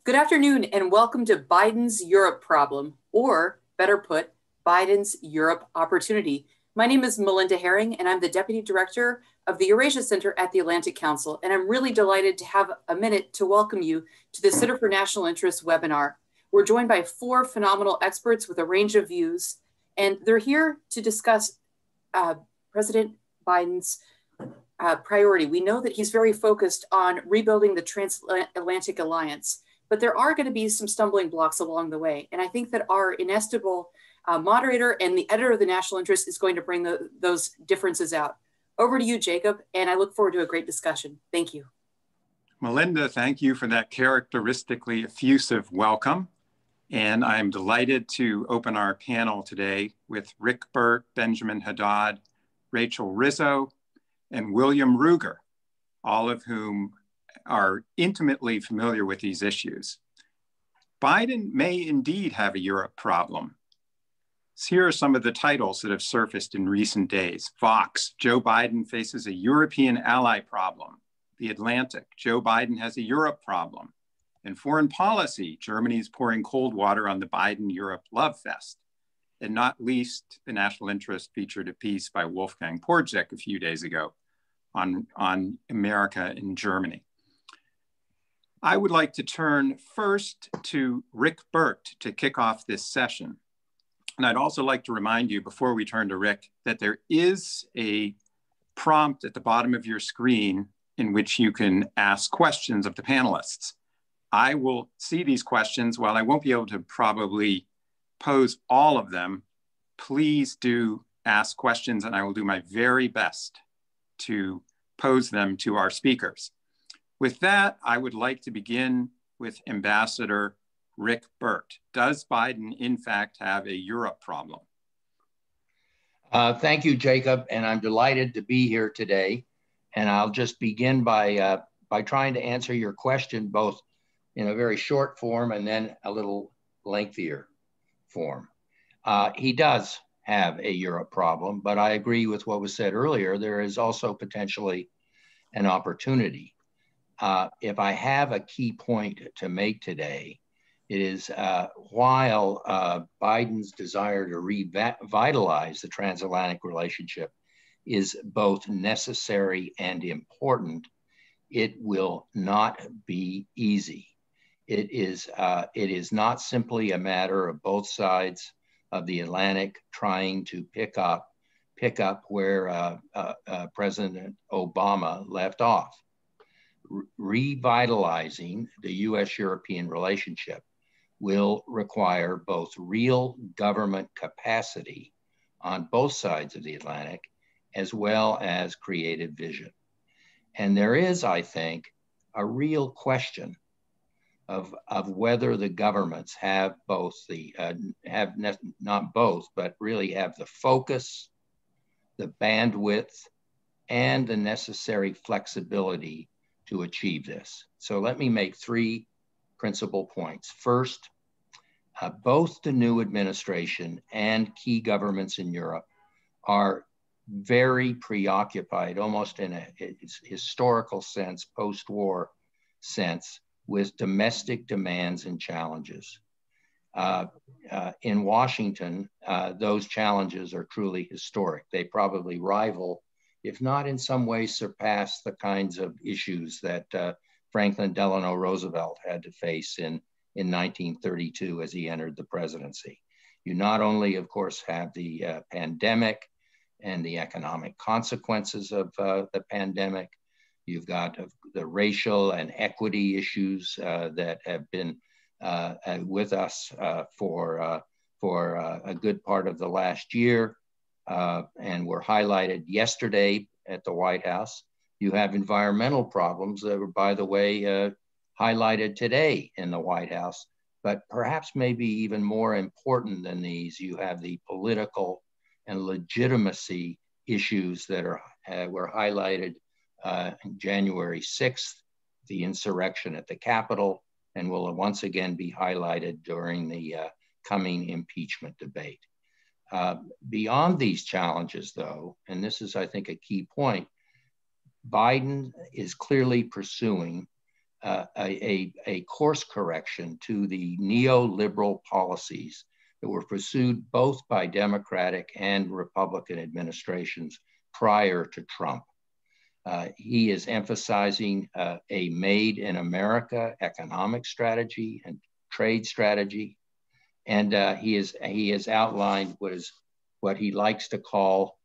Good afternoon and welcome to Biden's Europe Problem, or better put, Biden's Europe Opportunity. My name is Melinda Haring and I'm the Deputy Director of the Eurasia Center at the Atlantic Council, and I'm really delighted to have a minute to welcome you to the Center for National Interest webinar. We're joined by four phenomenal experts with a range of views, and they're here to discuss President Biden's priority. We know that he's very focused on rebuilding the transatlantic alliance, but there are going to be some stumbling blocks along the way. And I think that our inestimable moderator and the editor of the National Interest is going to bring those differences out. Over to you, Jacob, and I look forward to a great discussion. Thank you. Melinda, thank you for that characteristically effusive welcome. And I'm delighted to open our panel today with Rick Burt, Benjamin Haddad, Rachel Rizzo, and William Ruger, all of whom are intimately familiar with these issues. Biden may indeed have a Europe problem. Here are some of the titles that have surfaced in recent days. Vox, Joe Biden faces a European ally problem. The Atlantic, Joe Biden has a Europe problem. In Foreign Policy, Germany's pouring cold water on the Biden-Europe love fest. And not least, the National Interest featured a piece by Wolfgang Porczyk a few days ago on America and Germany. I would like to turn first to Rick Burt to kick off this session. And I'd also like to remind you before we turn to Rick that there is a prompt at the bottom of your screen in which you can ask questions of the panelists. I will see these questions. While I won't be able to probably pose all of them, please do ask questions and I will do my very best to pose them to our speakers. With that, I would like to begin with Ambassador Rick Burt. Does Biden, in fact, have a Europe problem? Thank you, Jacob, and I'm delighted to be here today. And I'll just begin by trying to answer your question both in a very short form and then a little lengthier form. He does have a Europe problem, but I agree with what was said earlier. There is also potentially an opportunity. If I have a key point to make today, it is while Biden's desire to revitalize the transatlantic relationship is both necessary and important, it will not be easy. It is not simply a matter of both sides of the Atlantic trying to pick up where President Obama left off. Revitalizing the US-European relationship will require both real government capacity on both sides of the Atlantic, as well as creative vision. And there is, I think, a real question of whether the governments have both not both, but really have the focus, the bandwidth, and the necessary flexibility to achieve this. So let me make three principal points. First, both the new administration and key governments in Europe are very preoccupied, almost in a historical sense, post-war sense, with domestic demands and challenges. In Washington, those challenges are truly historic. They probably rival, if not in some ways surpass, the kinds of issues that Franklin Delano Roosevelt had to face in 1932 as he entered the presidency. You not only, of course, have the pandemic and the economic consequences of the pandemic, you've got the racial and equity issues that have been with us for a good part of the last year and were highlighted yesterday at the White House. You have environmental problems that were, by the way, highlighted today in the White House. But perhaps maybe even more important than these, you have the political and legitimacy issues that were highlighted January 6th, the insurrection at the Capitol, and will once again be highlighted during the coming impeachment debate. Beyond these challenges, though, and this is, I think, a key point, Biden is clearly pursuing a course correction to the neoliberal policies that were pursued both by Democratic and Republican administrations prior to Trump. He is emphasizing a made in America economic strategy and trade strategy. And he has outlined what he likes to call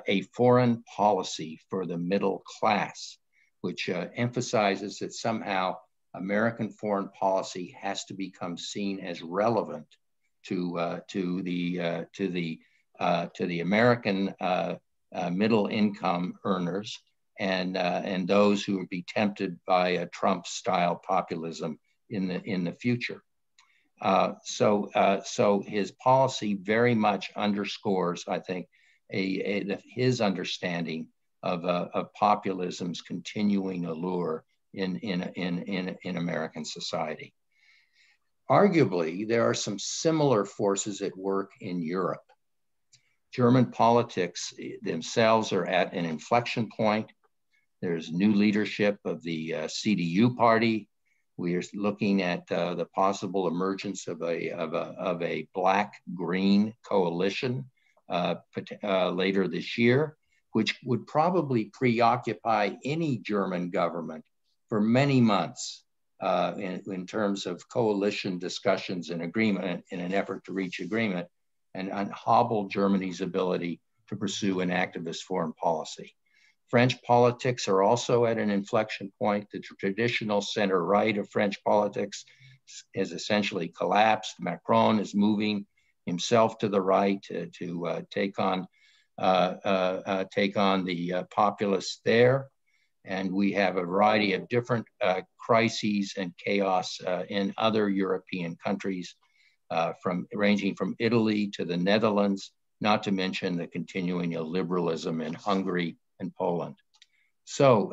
a foreign policy for the middle class, which emphasizes that somehow American foreign policy has to become seen as relevant to the American middle income earners and those who would be tempted by a Trump-style populism in the future. So his policy very much underscores, I think, his understanding of populism's continuing allure in American society. Arguably, there are some similar forces at work in Europe. German politics themselves are at an inflection point. There's new leadership of the CDU party. We are looking at the possible emergence of a black-green coalition later this year, which would probably preoccupy any German government for many months in terms of coalition discussions and agreement in an effort to reach agreement and hobble Germany's ability to pursue an activist foreign policy. French politics are also at an inflection point. The traditional center-right of French politics has essentially collapsed. Macron is moving himself to the right to take on the populists there. And we have a variety of different crises and chaos in other European countries, ranging from Italy to the Netherlands, not to mention the continuing illiberalism in Hungary and Poland. So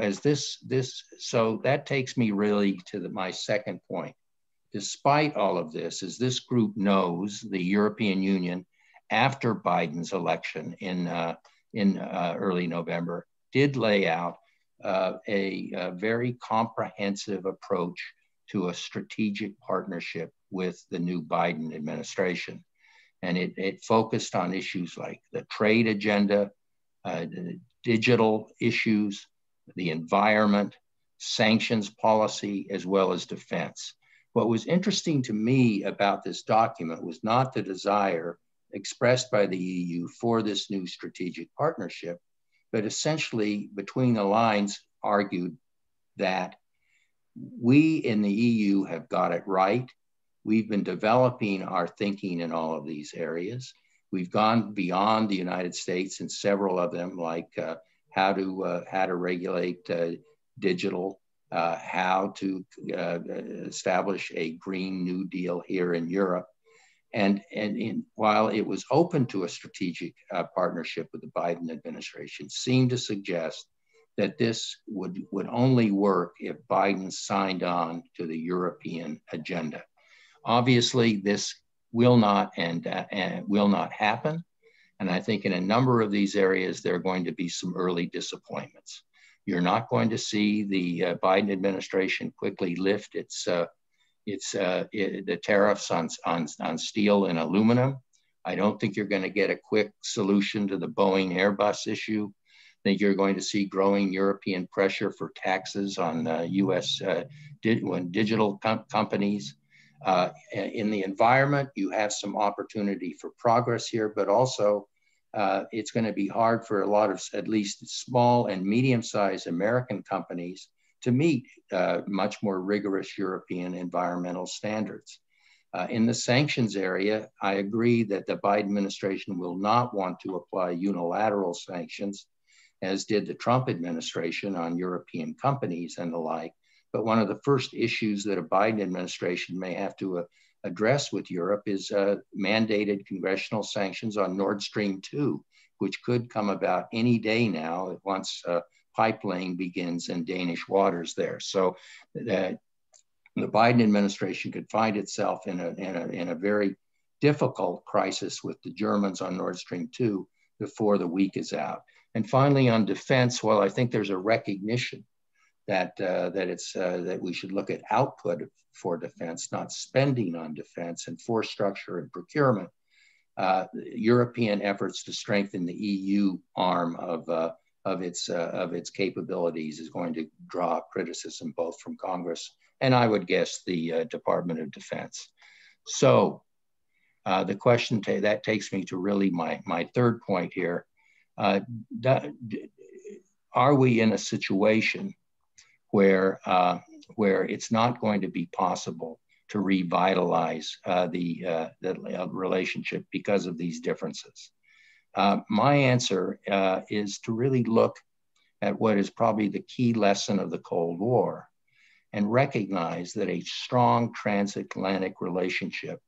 so that takes me really to my second point. Despite all of this, as this group knows, the European Union, after Biden's election in early November, did lay out a very comprehensive approach to a strategic partnership with the new Biden administration. And it focused on issues like the trade agenda, the digital issues, the environment, sanctions policy, as well as defense. What was interesting to me about this document was not the desire expressed by the EU for this new strategic partnership, but essentially between the lines argued that we in the EU have got it right. We've been developing our thinking in all of these areas. We've gone beyond the United States in several of them, like how to regulate digital, how to establish a Green New Deal here in Europe. And while it was open to a strategic partnership with the Biden administration, seemed to suggest that this would only work if Biden signed on to the European agenda. Obviously, this will not happen. And I think in a number of these areas, there are going to be some early disappointments. You're not going to see the Biden administration quickly lift the tariffs on steel and aluminum. I don't think you're going to get a quick solution to the Boeing Airbus issue. I think you're going to see growing European pressure for taxes on US digital companies. In the environment, you have some opportunity for progress here, but also it's going to be hard for a lot of at least small and medium-sized American companies to meet much more rigorous European environmental standards. In the sanctions area, I agree that the Biden administration will not want to apply unilateral sanctions, as did the Trump administration on European companies and the like. But one of the first issues that a Biden administration may have to address with Europe is mandated congressional sanctions on Nord Stream 2, which could come about any day now once pipeline begins in Danish waters there. So the Biden administration could find itself in a very difficult crisis with the Germans on Nord Stream 2 before the week is out. And finally, on defense, well, I think there's a recognition that we should look at output for defense, not spending on defense, and force structure and procurement. European efforts to strengthen the EU arm of its capabilities is going to draw criticism both from Congress and, I would guess, the Department of Defense. So the question that takes me to really my third point here. Are we in a situation where it's not going to be possible to revitalize the relationship because of these differences? My answer is to really look at what is probably the key lesson of the Cold War and recognize that a strong transatlantic relationship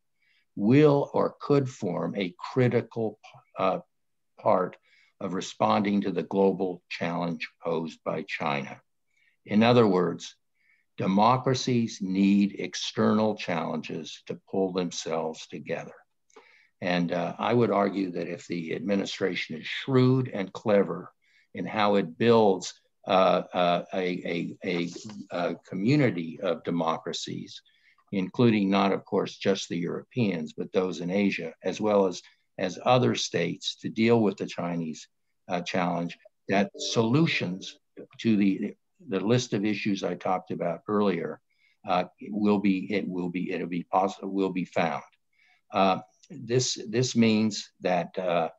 will or could form a critical part of responding to the global challenge posed by China. In other words, democracies need external challenges to pull themselves together. And I would argue that if the administration is shrewd and clever in how it builds a community of democracies, including not, of course, just the Europeans, but those in Asia, as well as other states to deal with the Chinese challenge, that solutions to the list of issues I talked about earlier will be found. This means that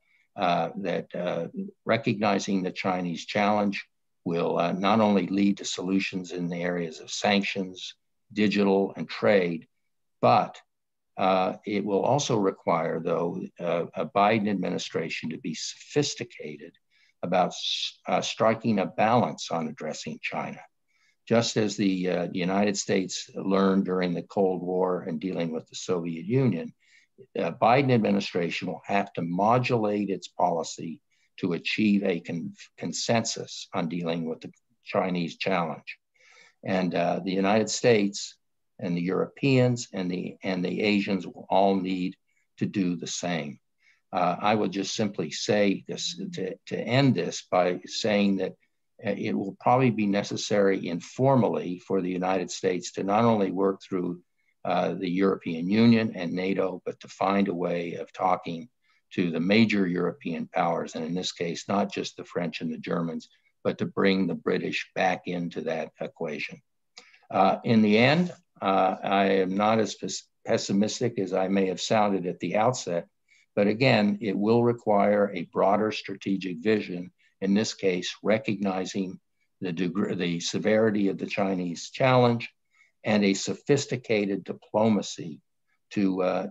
recognizing the Chinese challenge will not only lead to solutions in the areas of sanctions, digital, and trade, but it will also require, though, a Biden administration to be sophisticated about striking a balance on addressing China. Just as the United States learned during the Cold War and dealing with the Soviet Union, the Biden administration will have to modulate its policy to achieve a consensus on dealing with the Chinese challenge. And the United States and the Europeans and the Asians will all need to do the same. I would just simply say this to end this by saying that it will probably be necessary informally for the United States to not only work through the European Union and NATO, but to find a way of talking to the major European powers, and in this case, not just the French and the Germans, but to bring the British back into that equation. In the end, I am not as pessimistic as I may have sounded at the outset, but again, it will require a broader strategic vision, in this case, recognizing the severity of the Chinese challenge and a sophisticated diplomacy to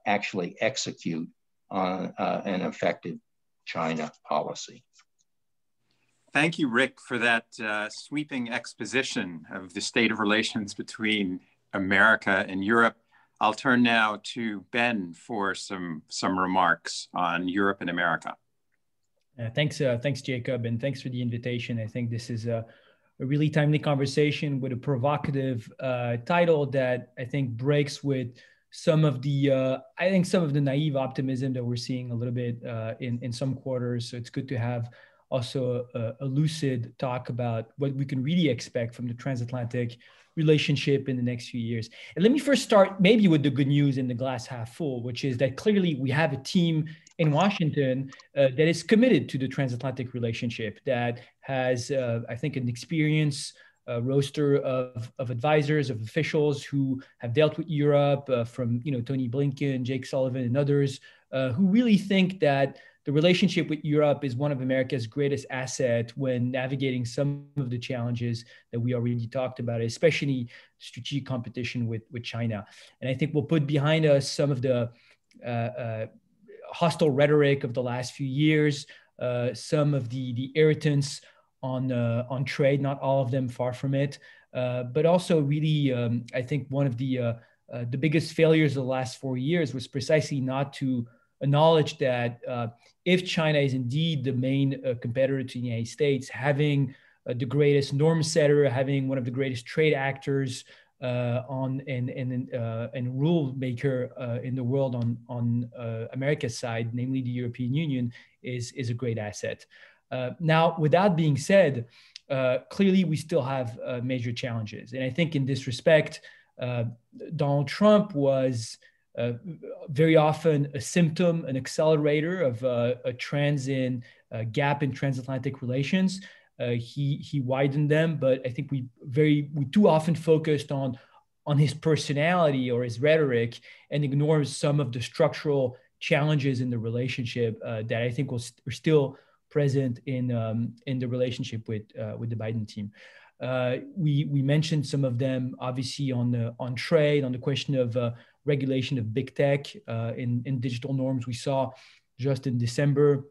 actually execute on an effective China policy. Thank you, Rick, for that sweeping exposition of the state of relations between America and Europe. I'll turn now to Ben for some remarks on Europe and America. Thanks, Jacob, and thanks for the invitation. I think this is a really timely conversation with a provocative title that I think breaks with some of the naive optimism that we're seeing a little bit in some quarters. So it's good to have also a lucid talk about what we can really expect from the transatlantic relationship in the next few years. And let me first start maybe with the good news in the glass half full, which is that clearly we have a team in Washington that is committed to the transatlantic relationship, that has, I think, an experienced roster of advisors, of officials who have dealt with Europe, from Tony Blinken, Jake Sullivan, and others, who really think that the relationship with Europe is one of America's greatest assets when navigating some of the challenges that we already talked about, especially strategic competition with China. And I think we'll put behind us some of the hostile rhetoric of the last few years, some of the irritants on trade, not all of them, far from it, but also really, I think one of the biggest failures of the last 4 years was precisely not to acknowledge that if China is indeed the main competitor to the United States, having the greatest norm setter, having one of the greatest trade actors and rule maker in the world on America's side, namely the European Union, is a great asset. Now, with that being said, clearly we still have major challenges. And I think in this respect, Donald Trump was very often a symptom, an accelerator of a trends in gap in transatlantic relations. He widened them, but I think we too often focused on his personality or his rhetoric and ignores some of the structural challenges in the relationship that I think are still present in the relationship with the Biden team. We mentioned some of them, obviously on trade, on the question of regulation of big tech in digital norms. We saw just in December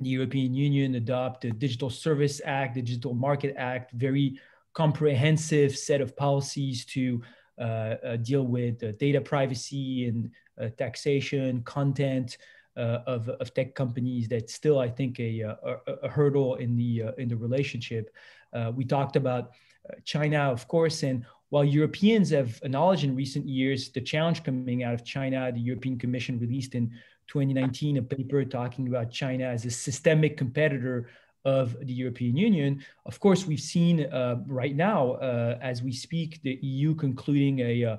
the European Union adopt the Digital Service Act, the Digital Market Act, very comprehensive set of policies to deal with data privacy and taxation, content of tech companies. That's still, I think, a hurdle in the relationship. We talked about China, of course, and while Europeans have acknowledged in recent years the challenge coming out of China, the European Commission released in 2019 a paper talking about China as a systemic competitor of the European Union. Of course, we've seen right now, as we speak, the EU concluding a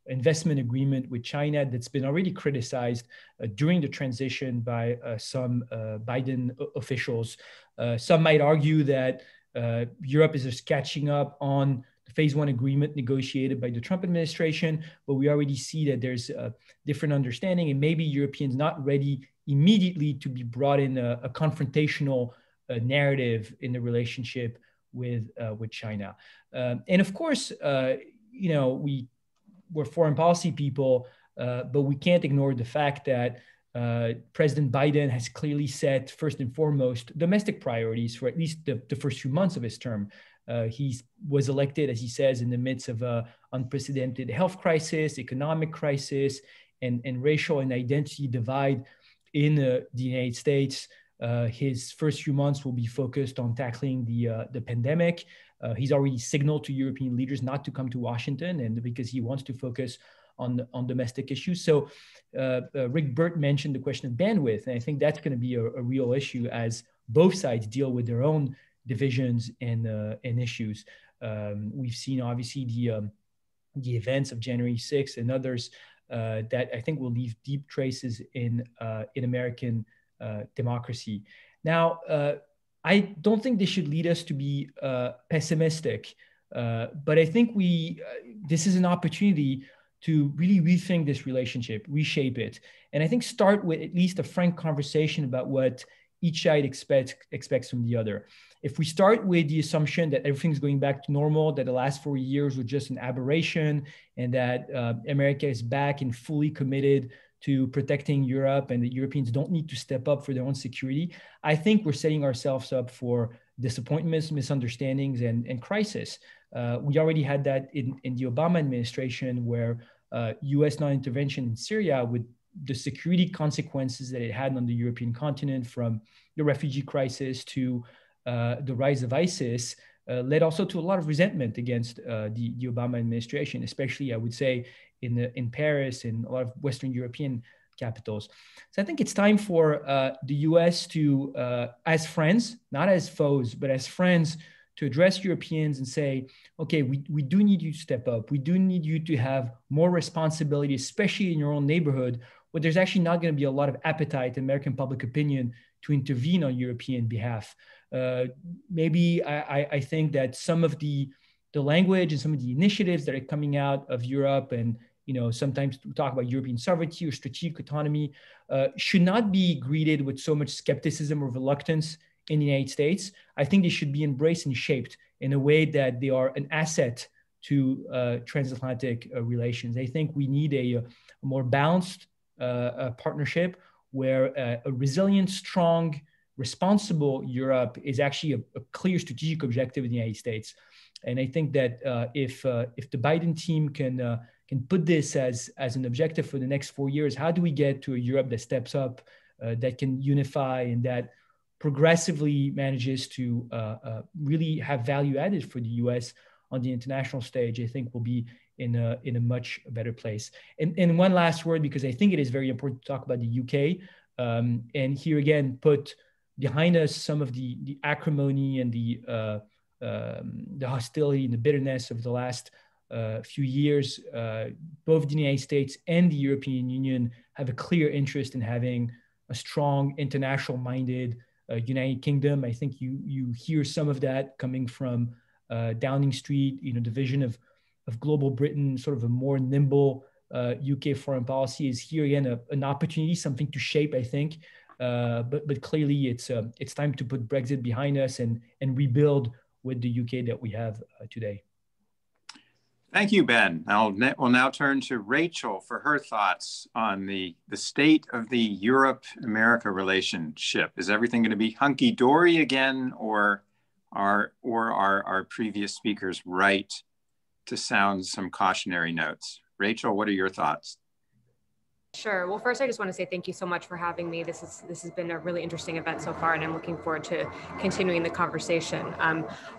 investment agreement with China that's been already criticized during the transition by some Biden officials. Some might argue that Europe is just catching up on the phase one agreement negotiated by the Trump administration, but we already see that there's a different understanding, and maybe Europeans not ready immediately to be brought in a confrontational narrative in the relationship with China. And of course, we're foreign policy people, but we can't ignore the fact that President Biden has clearly set, first and foremost, domestic priorities for at least the first few months of his term. He was elected, as he says, in the midst of an unprecedented health crisis, economic crisis, and racial and identity divide in the United States. His first few months will be focused on tackling the pandemic. He's already signaled to European leaders not to come to Washington, and because he wants to focus on domestic issues. So Rick Burt mentioned the question of bandwidth, and I think that's going to be a real issue as both sides deal with their own divisions and issues. We've seen obviously the events of January 6th and others that I think will leave deep traces in American democracy. Now, I don't think this should lead us to be pessimistic, but I think this is an opportunity to really rethink this relationship, reshape it, and I think start with at least a frank conversation about what each side expects from the other. If we start with the assumption that everything's going back to normal, that the last 4 years were just an aberration, and that America is back and fully committed to protecting Europe, and the Europeans don't need to step up for their own security, I think we're setting ourselves up for disappointments, misunderstandings, and crisis. We already had that in the Obama administration, where US non-intervention in Syria, with the security consequences that it had on the European continent, from the refugee crisis to the rise of ISIS, led also to a lot of resentment against the Obama administration, especially, I would say, in Paris and a lot of Western European capitals. So I think it's time for the US to, as friends, not as foes, but as friends, to address Europeans and say, okay, we do need you to step up. We do need you to have more responsibility, especially in your own neighborhood, where there's actually not going to be a lot of appetite in American public opinion to intervene on European behalf. Maybe I think that some of the language and some of the initiatives that are coming out of Europe, and sometimes we talk about European sovereignty or strategic autonomy, should not be greeted with so much skepticism or reluctance in the United States. I think they should be embraced and shaped in a way that they are an asset to transatlantic relations. I think we need a more balanced partnership where a resilient, strong, responsible Europe is actually a clear strategic objective in the United States. And I think that if the Biden team can put this as an objective for the next 4 years, how do we get to a Europe that steps up, that can unify, and that progressively manages to really have value added for the US on the international stage? I think we'll be in a much better place. And one last word, because I think it is very important to talk about the UK, and here again, put behind us some of the acrimony and the the hostility and the bitterness of the last few years. Both the United States and the European Union have a clear interest in having a strong international-minded United Kingdom. I think you hear some of that coming from Downing Street, the vision of global Britain, sort of a more nimble UK foreign policy is here again an opportunity, something to shape, I think. But clearly it's time to put Brexit behind us and rebuild with the UK that we have today. Thank you, Ben. We'll now turn to Rachel for her thoughts on the state of the Europe-America relationship. Is everything going to be hunky-dory again, or are our previous speakers right to sound some cautionary notes? Rachel, what are your thoughts? Sure. Well, first, I just want to say thank you so much for having me. This has been a really interesting event so far, and I'm looking forward to continuing the conversation.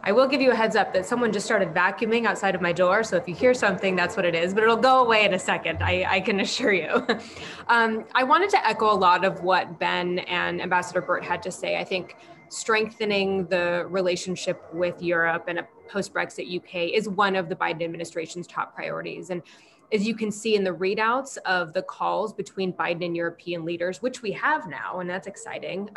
I will give you a heads up that someone just started vacuuming outside of my door. So if you hear something, that's what it is, but it'll go away in a second, I can assure you. I wanted to echo a lot of what Ben and Ambassador Burt had to say. I think strengthening the relationship with Europe and a post-Brexit UK is one of the Biden administration's top priorities. And as you can see in the readouts of the calls between Biden and European leaders, which we have now, and that's exciting,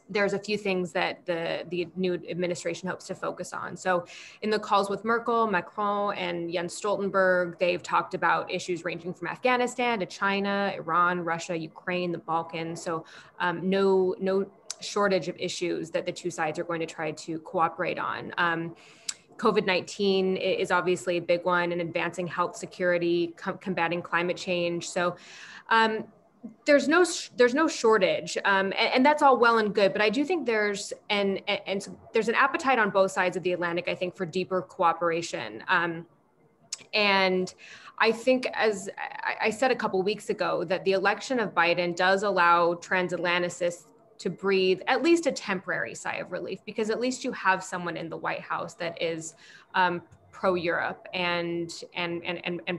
there's a few things that the new administration hopes to focus on. So in the calls with Merkel, Macron, and Jens Stoltenberg, they've talked about issues ranging from Afghanistan to China, Iran, Russia, Ukraine, the Balkans. So no shortage of issues that the two sides are going to try to cooperate on. COVID-19 is obviously a big one, and advancing health security, combating climate change. So there's no shortage, and that's all well and good. But I do think there's an appetite on both sides of the Atlantic, I think, for deeper cooperation. And I think, as I said a couple weeks ago, that the election of Biden does allow transatlanticists to breathe at least a temporary sigh of relief, because at least you have someone in the White House that is pro-Europe and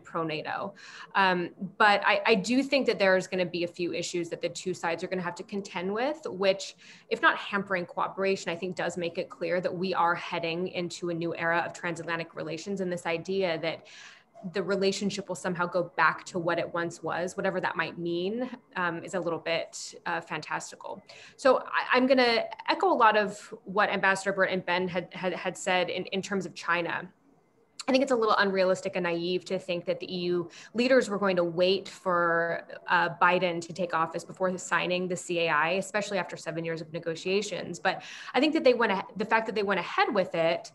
pro-NATO. But I do think that there's going to be a few issues that the two sides are going to have to contend with, which, if not hampering cooperation, I think does make it clear that we are heading into a new era of transatlantic relations, and this idea that the relationship will somehow go back to what it once was, whatever that might mean, is a little bit fantastical. So I'm going to echo a lot of what Ambassador Burt and Ben had said in terms of China. I think it's a little unrealistic and naive to think that the EU leaders were going to wait for Biden to take office before signing the CAI, especially after 7 years of negotiations. But I think that the fact that they went ahead with it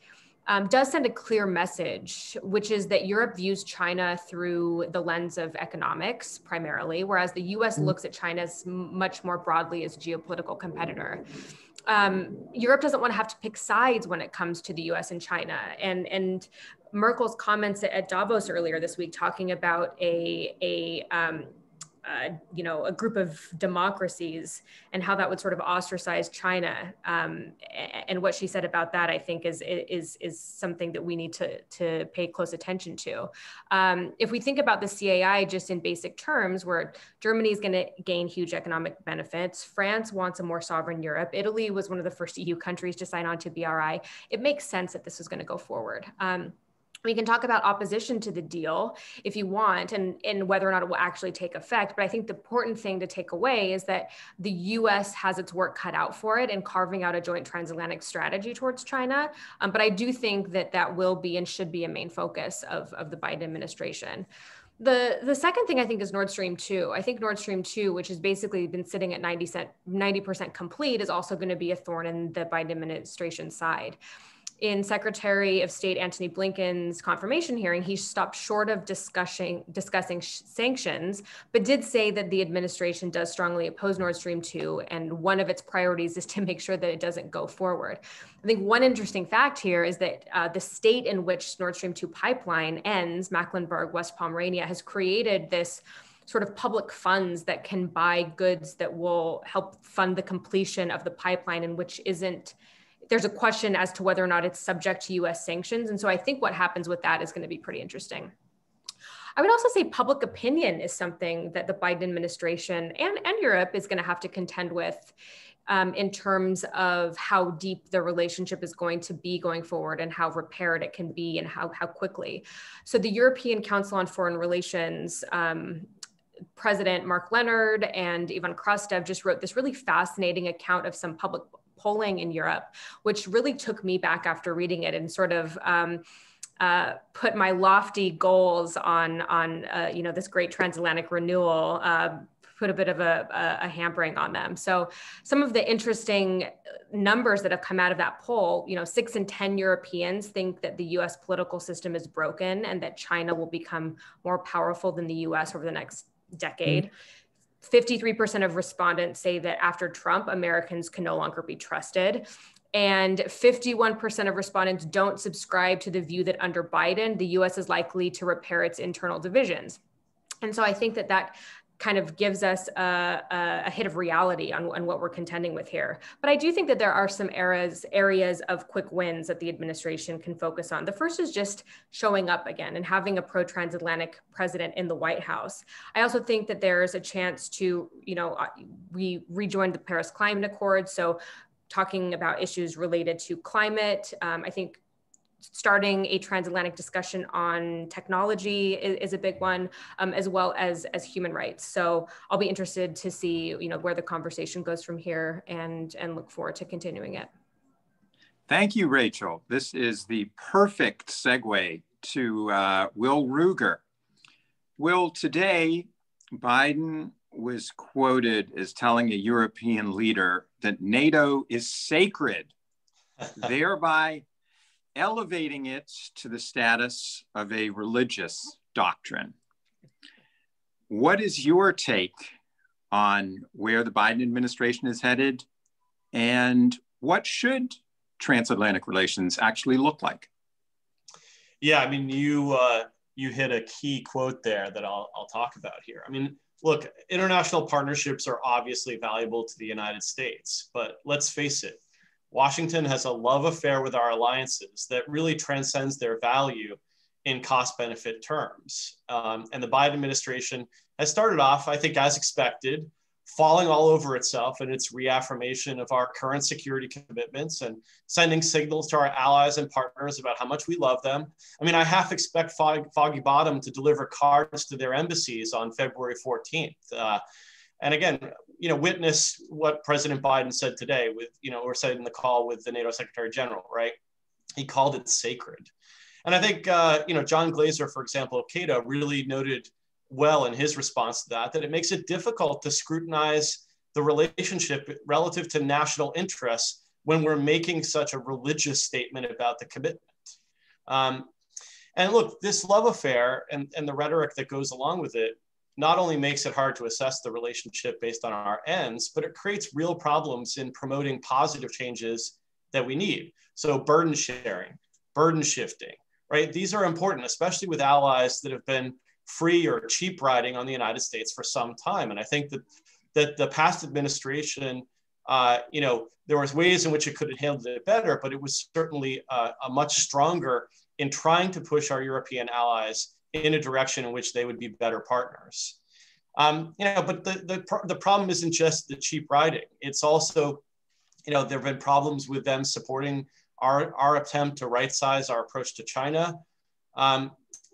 does send a clear message, which is that Europe views China through the lens of economics primarily, whereas the US looks at China as much more broadly as a geopolitical competitor. Europe doesn't want to have to pick sides when it comes to the US and China. And Merkel's comments at Davos earlier this week talking about a group of democracies and how that would sort of ostracize China. And what she said about that, I think, is something that we need to pay close attention to. If we think about the CAI just in basic terms, where Germany is going to gain huge economic benefits, France wants a more sovereign Europe, Italy was one of the first EU countries to sign on to BRI, it makes sense that this is going to go forward. We can talk about opposition to the deal if you want, and whether or not it will actually take effect. But I think the important thing to take away is that the US has its work cut out for it in carving out a joint transatlantic strategy towards China. But I do think that will be and should be a main focus of the Biden administration. The second thing I think is Nord Stream 2. I think Nord Stream 2, which has basically been sitting at 90% complete, is also going to be a thorn in the Biden administration side. In Secretary of State Antony Blinken's confirmation hearing, he stopped short of discussing sanctions, but did say that the administration does strongly oppose Nord Stream 2, and one of its priorities is to make sure that it doesn't go forward. I think one interesting fact here is that the state in which Nord Stream 2 pipeline ends, Mecklenburg, West Pomerania, has created this sort of public funds that can buy goods that will help fund the completion of the pipeline, and which isn't, there's a question as to whether or not it's subject to US sanctions. And so I think what happens with that is going to be pretty interesting. I would also say public opinion is something that the Biden administration and Europe is going to have to contend with in terms of how deep the relationship is going to be going forward and how repaired it can be and how quickly. So the European Council on Foreign Relations, President Mark Leonard and Ivan Krastev just wrote this really fascinating account of some public polling in Europe, which really took me back after reading it and sort of put my lofty goals on this great transatlantic renewal, put a bit of a hampering on them. So some of the interesting numbers that have come out of that poll, 6 in 10 Europeans think that the US political system is broken and that China will become more powerful than the US over the next decade. 53% of respondents say that after Trump, Americans can no longer be trusted. And 51% of respondents don't subscribe to the view that under Biden, the US is likely to repair its internal divisions. And so I think that kind of gives us a hit of reality on what we're contending with here. But I do think that there are some areas of quick wins that the administration can focus on. The first is just showing up again and having a pro-transatlantic president in the White House. I also think that there's a chance to, we rejoined the Paris Climate Accord. So talking about issues related to climate, I think starting a transatlantic discussion on technology is a big one, as well as human rights. So I'll be interested to see, where the conversation goes from here and look forward to continuing it. Thank you, Rachel. This is the perfect segue to Will Ruger. Will, today, Biden was quoted as telling a European leader that NATO is sacred, thereby elevating it to the status of a religious doctrine. What is your take on where the Biden administration is headed, and what should transatlantic relations actually look like? Yeah, I mean, you hit a key quote there that I'll talk about here. I mean, look, international partnerships are obviously valuable to the United States, but let's face it, Washington has a love affair with our alliances that really transcends their value in cost-benefit terms. And the Biden administration has started off, I think, as expected, falling all over itself in its reaffirmation of our current security commitments and sending signals to our allies and partners about how much we love them. I mean, I half expect Foggy Bottom to deliver cards to their embassies on February 14th. And again, witness what President Biden said today or said in the call with the NATO Secretary General, right? He called it sacred. And I think, John Glazer, for example, of Cato, really noted well in his response to that it makes it difficult to scrutinize the relationship relative to national interests when we're making such a religious statement about the commitment. And look, this love affair and the rhetoric that goes along with it not only makes it hard to assess the relationship based on our ends, but it creates real problems in promoting positive changes that we need. So burden sharing, burden shifting, right? These are important, especially with allies that have been free or cheap riding on the United States for some time. And I think that the past administration, there was ways in which it could have handled it better, but it was certainly a much stronger in trying to push our European allies in a direction in which they would be better partners. But the problem isn't just the cheap riding. It's also, there have been problems with them supporting our attempt to right-size our approach to China.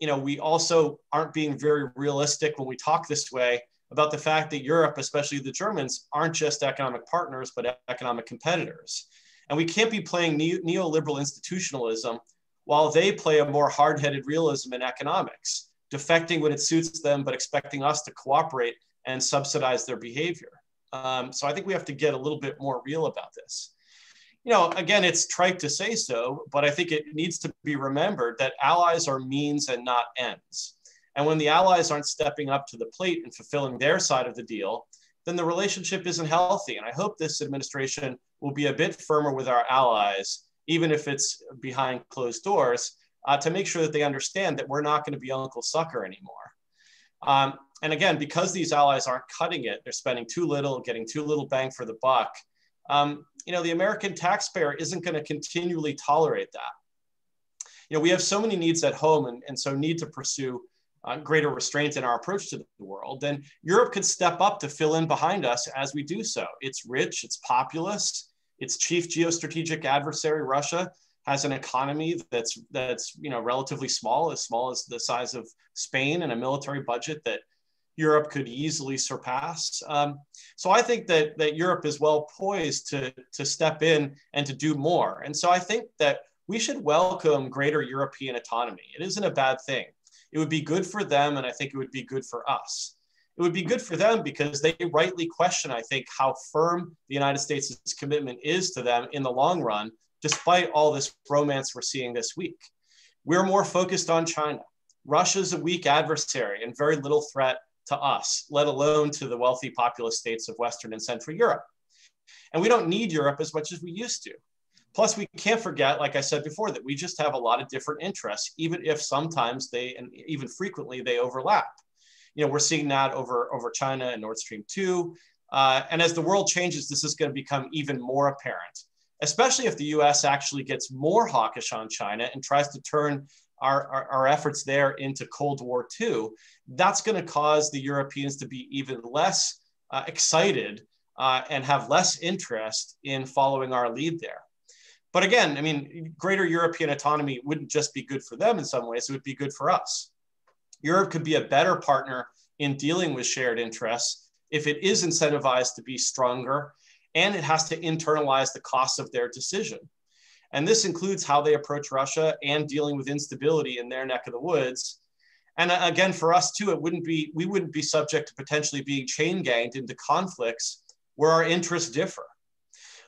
We also aren't being very realistic when we talk this way about the fact that Europe, especially the Germans, aren't just economic partners, but economic competitors. And we can't be playing neoliberal institutionalism while they play a more hard-headed realism in economics, defecting when it suits them, but expecting us to cooperate and subsidize their behavior. So I think we have to get a little bit more real about this. Again, it's trite to say so, but I think it needs to be remembered that allies are means and not ends. And when the allies aren't stepping up to the plate and fulfilling their side of the deal, then the relationship isn't healthy. And I hope this administration will be a bit firmer with our allies, even if it's behind closed doors, to make sure that they understand that we're not going to be Uncle Sucker anymore. And again, because these allies aren't cutting it, they're spending too little, getting too little bang for the buck. The American taxpayer isn't going to continually tolerate that. We have so many needs at home and so need to pursue greater restraint in our approach to the world, then Europe could step up to fill in behind us as we do so. It's rich, it's populous, its chief geostrategic adversary, Russia, has an economy that's relatively small as the size of Spain, and a military budget that Europe could easily surpass. So I think that Europe is well poised to step in and to do more. And so I think that we should welcome greater European autonomy. It isn't a bad thing. It would be good for them, and I think it would be good for us. It would be good for them because they rightly question, I think, how firm the United States' commitment is to them in the long run, despite all this romance we're seeing this week. We're more focused on China. Russia's a weak adversary and very little threat to us, let alone to the wealthy populous states of Western and Central Europe. And we don't need Europe as much as we used to. Plus, we can't forget, like I said before, that we just have a lot of different interests, even if sometimes and even frequently, they overlap. We're seeing that over China and Nord Stream 2. And as the world changes, this is going to become even more apparent, especially if the US actually gets more hawkish on China and tries to turn our efforts there into Cold War II. That's going to cause the Europeans to be even less excited and have less interest in following our lead there. But again, I mean, greater European autonomy wouldn't just be good for them in some ways, it would be good for us. Europe could be a better partner in dealing with shared interests if it is incentivized to be stronger, and it has to internalize the costs of their decision. And this includes how they approach Russia and dealing with instability in their neck of the woods. And again, for us too, we wouldn't be subject to potentially being chain ganged into conflicts where our interests differ.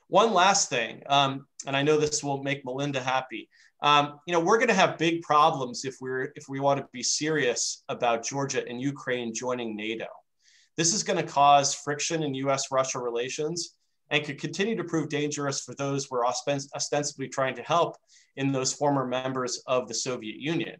One last thing, and I know this will make Melinda happy. We're going to have big problems if we want to be serious about Georgia and Ukraine joining NATO. This is going to cause friction in US-Russia relations and could continue to prove dangerous for those we're ostensibly trying to help in those former members of the Soviet Union.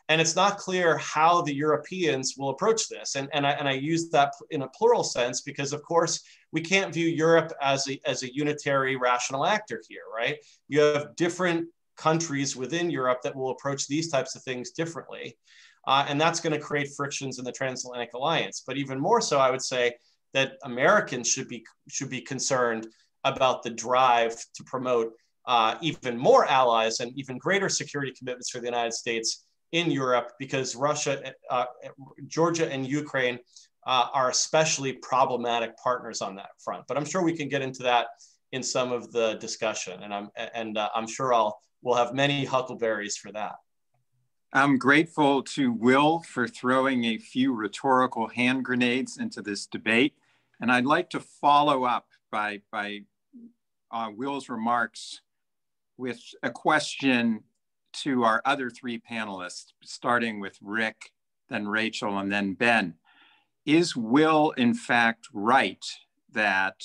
And it's not clear how the Europeans will approach this. And I use that in a plural sense because, of course, we can't view Europe as a unitary rational actor here, right? You have different countries within Europe that will approach these types of things differently. And that's going to create frictions in the transatlantic alliance. But even more so, I would say that Americans should be concerned about the drive to promote even more allies and even greater security commitments for the United States in Europe, because Russia, Georgia, and Ukraine are especially problematic partners on that front. But I'm sure we can get into that in some of the discussion, and I'm sure we'll have many huckleberries for that. I'm grateful to Will for throwing a few rhetorical hand grenades into this debate, and I'd like to follow up by Will's remarks with a question to our other three panelists, starting with Rick, then Rachel, and then Ben. Is Will, in fact, right that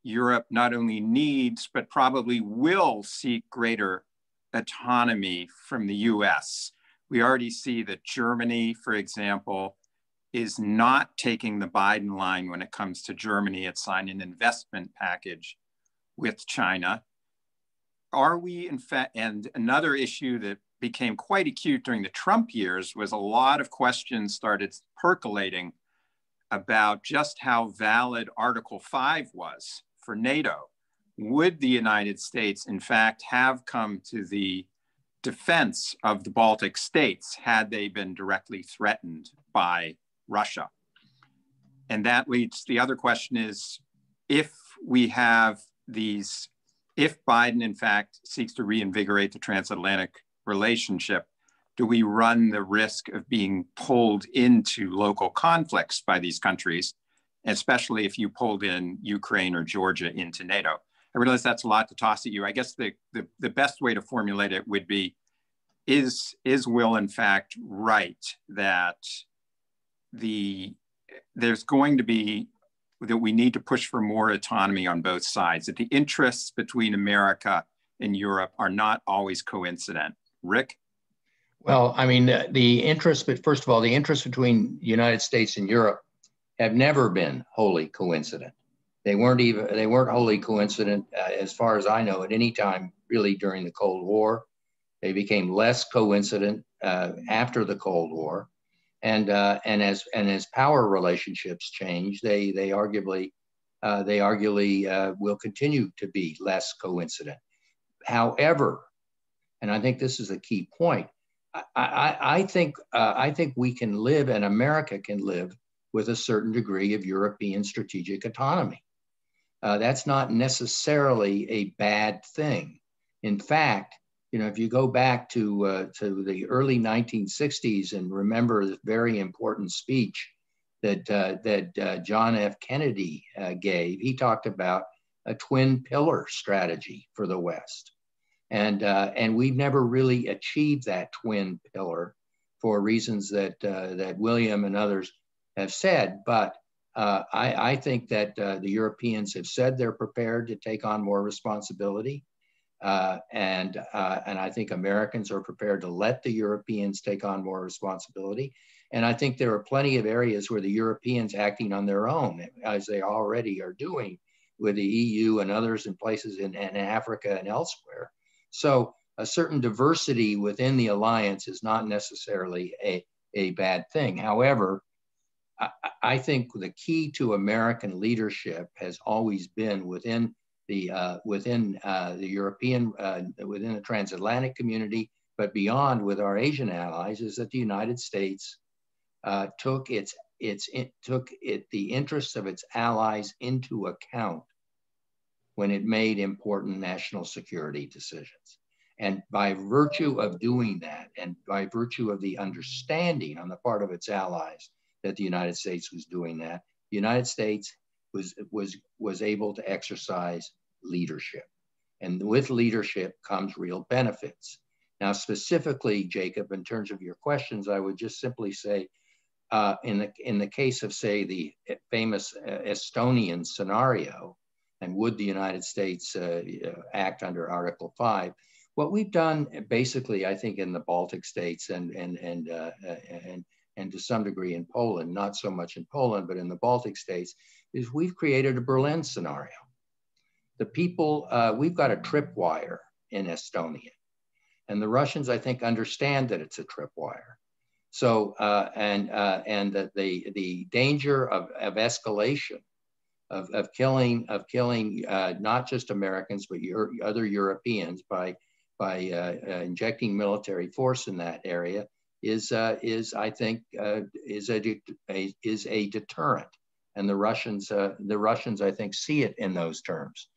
Europe not only needs, but probably will seek greater autonomy from the US? We already see that Germany, for example, is not taking the Biden line when it comes to Germany. It signed an investment package with China. Are we, in fact, and another issue that became quite acute during the Trump years was a lot of questions started percolating about just how valid Article 5 was for NATO. Would the United States, in fact, have come to the defense of the Baltic states had they been directly threatened by Russia? And that leads, the other question is, if we have these, if Biden, in fact, seeks to reinvigorate the transatlantic relationship, do we run the risk of being pulled into local conflicts by these countries, especially if you pulled in Ukraine or Georgia into NATO? I realize that's a lot to toss at you. I guess the best way to formulate it would be, is Will, in fact, right that there's going to be, that we need to push for more autonomy on both sides, that the interests between America and Europe are not always coincident? Rick? Well, I mean, the interest, but first of all, the interests between the United States and Europe have never been wholly coincident. They weren't wholly coincident, as far as I know, at any time really during the Cold War. They became less coincident after the Cold War. And as power relationships change, they arguably will continue to be less coincident. However, and I think this is a key point, I think we can live, and America can live, with a certain degree of European strategic autonomy. That's not necessarily a bad thing. In fact, if you go back to the early 1960s and remember the very important speech that John F. Kennedy gave, he talked about a twin pillar strategy for the West. And we've never really achieved that twin pillar for reasons that William and others have said. But I think that the Europeans have said they're prepared to take on more responsibility. And I think Americans are prepared to let the Europeans take on more responsibility. And I think there are plenty of areas where the Europeans acting on their own, as they already are doing with the EU and others in places in Africa and elsewhere. So a certain diversity within the alliance is not necessarily a bad thing. However, I think the key to American leadership has always been within the European, within the transatlantic community, but beyond with our Asian allies, is that the United States took the interests of its allies into account when it made important national security decisions. And by virtue of doing that, and by virtue of the understanding on the part of its allies that the United States was doing that, the United States was able to exercise leadership. And with leadership comes real benefits. Now, specifically, Jacob, in terms of your questions, I would just simply say, in the case of, say, the famous Estonian scenario, and would the United States act under Article 5? What we've done basically, I think, in the Baltic states and to some degree in Poland, not so much in Poland, but in the Baltic states, is we've created a Berlin scenario. The people, we've got a tripwire in Estonia, and the Russians, I think, understand that it's a tripwire. So, and that the danger of escalation, of killing not just Americans but other Europeans by injecting military force in that area is I think is a deterrent, and the Russians I think see it in those terms.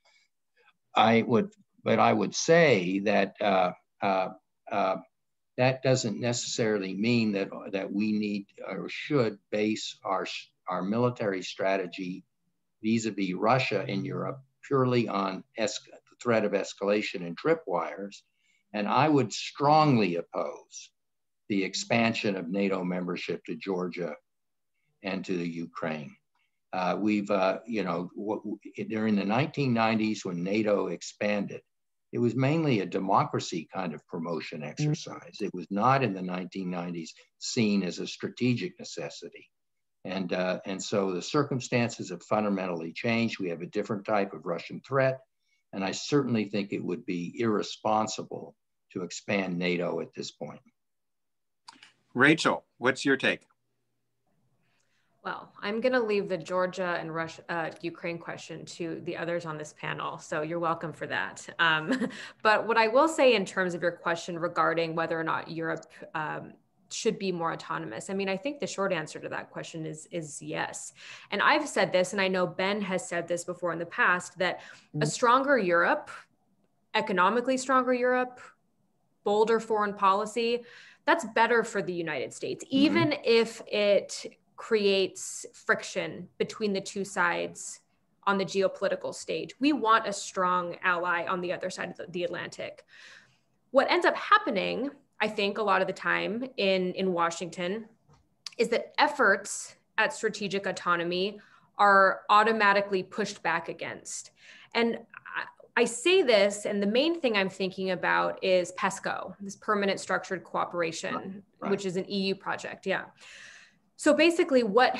I would say that that doesn't necessarily mean that we need or should base our military strategy vis-a-vis Russia in Europe purely on the threat of escalation and tripwires. And I would strongly oppose the expansion of NATO membership to Georgia and to the Ukraine. During the 1990s when NATO expanded, it was mainly a democracy kind of promotion exercise. It was not in the 1990s seen as a strategic necessity. And so the circumstances have fundamentally changed. We have a different type of Russian threat. And I certainly think it would be irresponsible to expand NATO at this point. Rachel, what's your take? Well, I'm going to leave the Georgia and Ukraine question to the others on this panel, so you're welcome for that. But what I will say in terms of your question regarding whether or not Europe should be more autonomous, I mean, I think the short answer to that question is yes. And I've said this, and I know Ben has said this before in the past, that a stronger Europe, economically stronger Europe, bolder foreign policy, that's better for the United States, even if it creates friction between the two sides on the geopolitical stage. We want a strong ally on the other side of the Atlantic. What ends up happening, I think, a lot of the time in Washington is that efforts at strategic autonomy are automatically pushed back against. And I say this, and the main thing I'm thinking about is PESCO, this Permanent Structured Cooperation, which is an EU project. Yeah. So basically what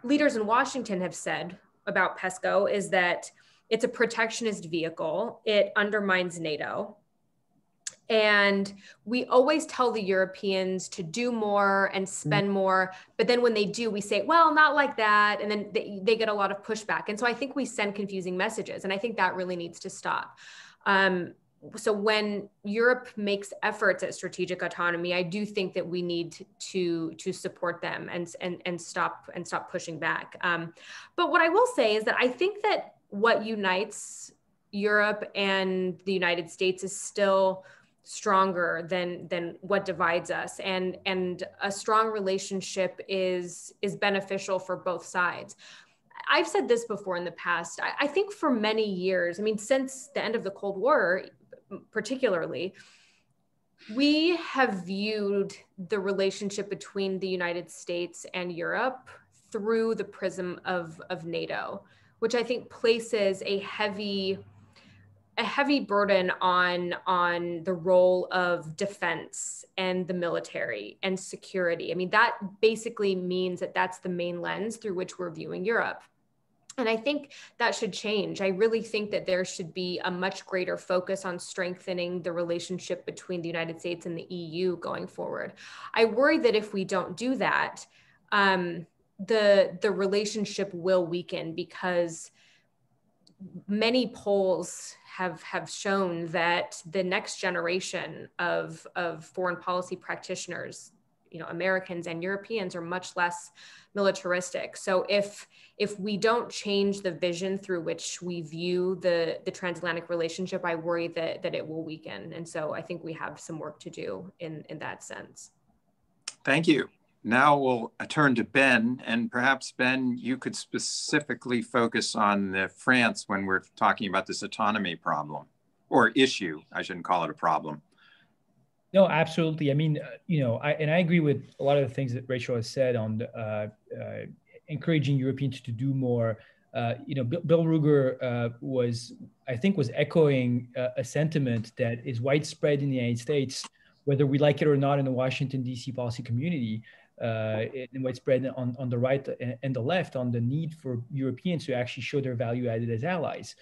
leaders in Washington have said about PESCO is that it's a protectionist vehicle. It undermines NATO. And we always tell the Europeans to do more and spend more. But then when they do, we say, well, not like that. And then they get a lot of pushback. And so I think we send confusing messages. And I think that really needs to stop. So when Europe makes efforts at strategic autonomy, I do think that we need to support them and stop pushing back. But what I will say is that I think that what unites Europe and the United States is still stronger than what divides us, and a strong relationship is beneficial for both sides. I've said this before in the past. I think for many years, I mean, since the end of the Cold War, particularly, we have viewed the relationship between the United States and Europe through the prism of NATO, which I think places a heavy burden on the role of defense and the military and security. I mean, that basically means that that's the main lens through which we're viewing Europe. And I think that should change. I really think that there should be a much greater focus on strengthening the relationship between the United States and the EU going forward. I worry that if we don't do that, the relationship will weaken, because many polls have shown that the next generation of foreign policy practitioners, Americans and Europeans, are much less militaristic. So if we don't change the vision through which we view the transatlantic relationship, I worry that it will weaken. And so I think we have some work to do in that sense. Thank you. Now we'll turn to Ben, and perhaps Ben, you could specifically focus on France when we're talking about this autonomy problem, or issue. I shouldn't call it a problem. No, absolutely. I mean, I agree with a lot of the things that Rachel has said on encouraging Europeans to do more. Bill Ruger was echoing a sentiment that is widespread in the United States, whether we like it or not, in the Washington, D.C. policy community, and widespread on the right and the left, on the need for Europeans to actually show their value added as allies.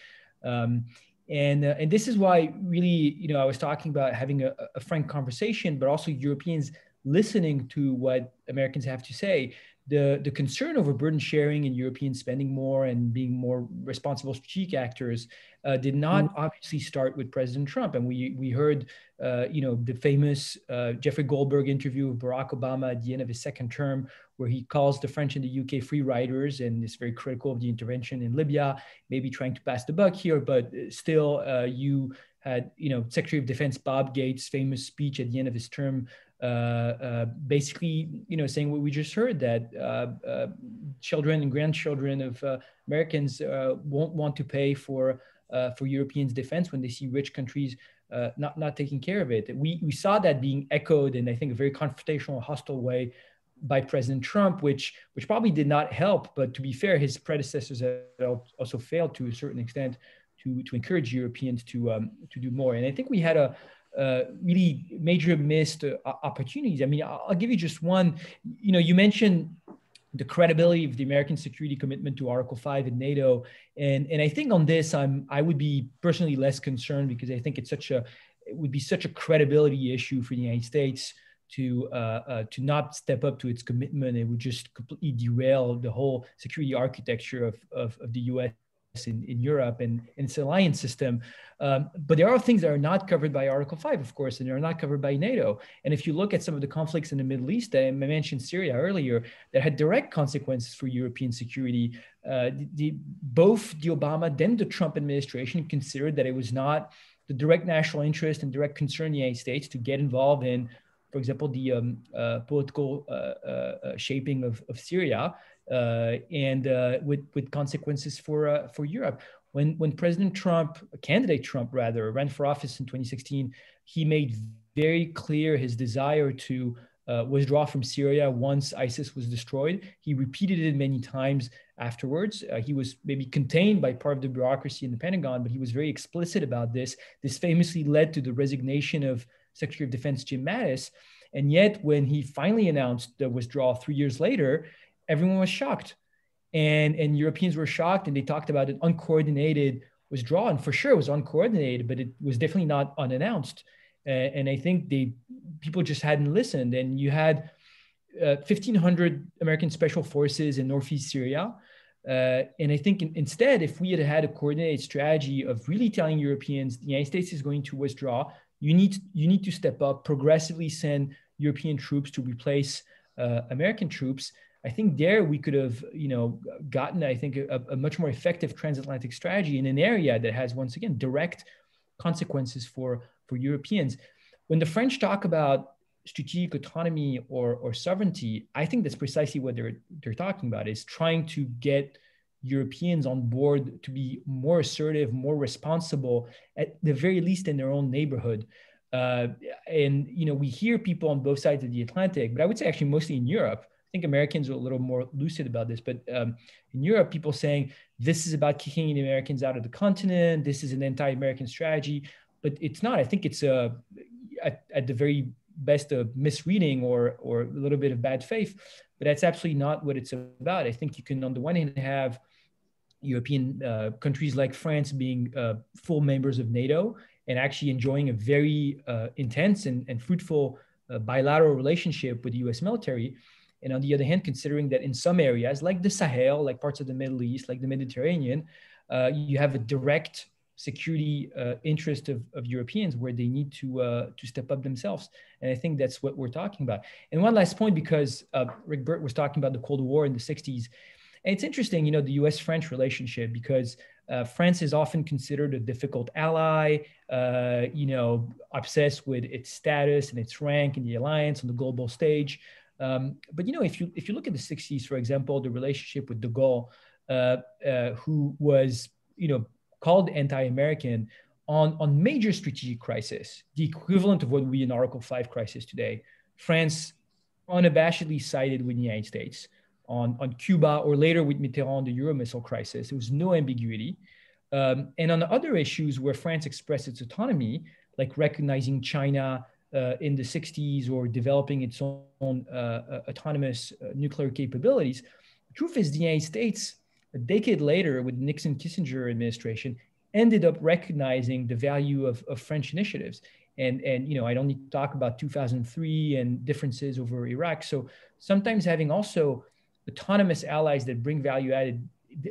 And this is why really, I was talking about having a frank conversation, but also Europeans listening to what Americans have to say. The concern over burden sharing and Europeans spending more and being more responsible strategic actors did not obviously start with President Trump. And we heard, the famous Jeffrey Goldberg interview of Barack Obama at the end of his second term, where he calls the French and the UK free riders and is very critical of the intervention in Libya, maybe trying to pass the buck here, but still you had, Secretary of Defense Bob Gates' famous speech at the end of his term, basically, saying what we just heard, that children and grandchildren of Americans won't want to pay for Europeans' defense when they see rich countries not taking care of it. We saw that being echoed in, I think, a very confrontational, hostile way by President Trump, which probably did not help. But to be fair, his predecessors had also failed to a certain extent to encourage Europeans to do more. And I think we had a really major missed opportunities. I mean, I'll give you just one. You mentioned the credibility of the American security commitment to Article 5 in NATO, and I think on this, I would be personally less concerned, because I think it would be such a credibility issue for the United States to not step up to its commitment. It would just completely derail the whole security architecture of the U.S. in Europe and its alliance system. But there are things that are not covered by Article 5, of course, and they're not covered by NATO. And if you look at some of the conflicts in the Middle East, I mentioned Syria earlier, that had direct consequences for European security. Both the Obama then the Trump administration considered that it was not the direct national interest and direct concern in the United States to get involved in, for example, the political shaping of Syria, and with consequences for Europe. When President Trump, candidate Trump rather, ran for office in 2016, he made very clear his desire to withdraw from Syria once ISIS was destroyed. He repeated it many times afterwards. He was maybe contained by part of the bureaucracy in the Pentagon, but he was very explicit about this. This famously led to the resignation of Secretary of Defense Jim Mattis. And yet, when he finally announced the withdrawal 3 years later, everyone was shocked. And Europeans were shocked, and they talked about an uncoordinated withdrawal. And for sure, it was uncoordinated, but it was definitely not unannounced. And I think people just hadn't listened. And you had 1,500 American special forces in Northeast Syria. And I think instead, if we had had a coordinated strategy of really telling Europeans the United States is going to withdraw, you need to step up, progressively send European troops to replace American troops. I think there we could have, gotten, I think, a much more effective transatlantic strategy in an area that has, once again, direct consequences for Europeans. When the French talk about strategic autonomy or sovereignty, I think that's precisely what they're talking about, is trying to get Europeans on board to be more assertive, more responsible, at the very least in their own neighborhood. And we hear people on both sides of the Atlantic, but I would say actually mostly in Europe. I think Americans are a little more lucid about this, but in Europe, people saying this is about kicking the Americans out of the continent. This is an anti-American strategy, but it's not. I think it's at the very best a misreading or a little bit of bad faith, but that's absolutely not what it's about. I think you can, on the one hand, have European countries like France being full members of NATO and actually enjoying a very intense and fruitful bilateral relationship with the US military. And on the other hand, considering that in some areas like the Sahel, like parts of the Middle East, like the Mediterranean, you have a direct security interest of Europeans where they need to step up themselves. And I think that's what we're talking about. And one last point, because Rick Burt was talking about the Cold War in the 60s. And it's interesting, the US-French relationship, because France is often considered a difficult ally, obsessed with its status and its rank in the alliance on the global stage. But if you look at the 60s, for example, the relationship with de Gaulle, who was called anti-American on major strategic crisis, the equivalent of what would be an Article 5 crisis today, France unabashedly sided with the United States. On Cuba, or later with Mitterrand, the Euro missile crisis, there was no ambiguity. And on the other issues where France expressed its autonomy, like recognizing China in the 60s or developing its own autonomous nuclear capabilities, the truth is the United States, a decade later with the Nixon-Kissinger administration, ended up recognizing the value of French initiatives. And I don't need to talk about 2003 and differences over Iraq. So sometimes having also autonomous allies that bring value added,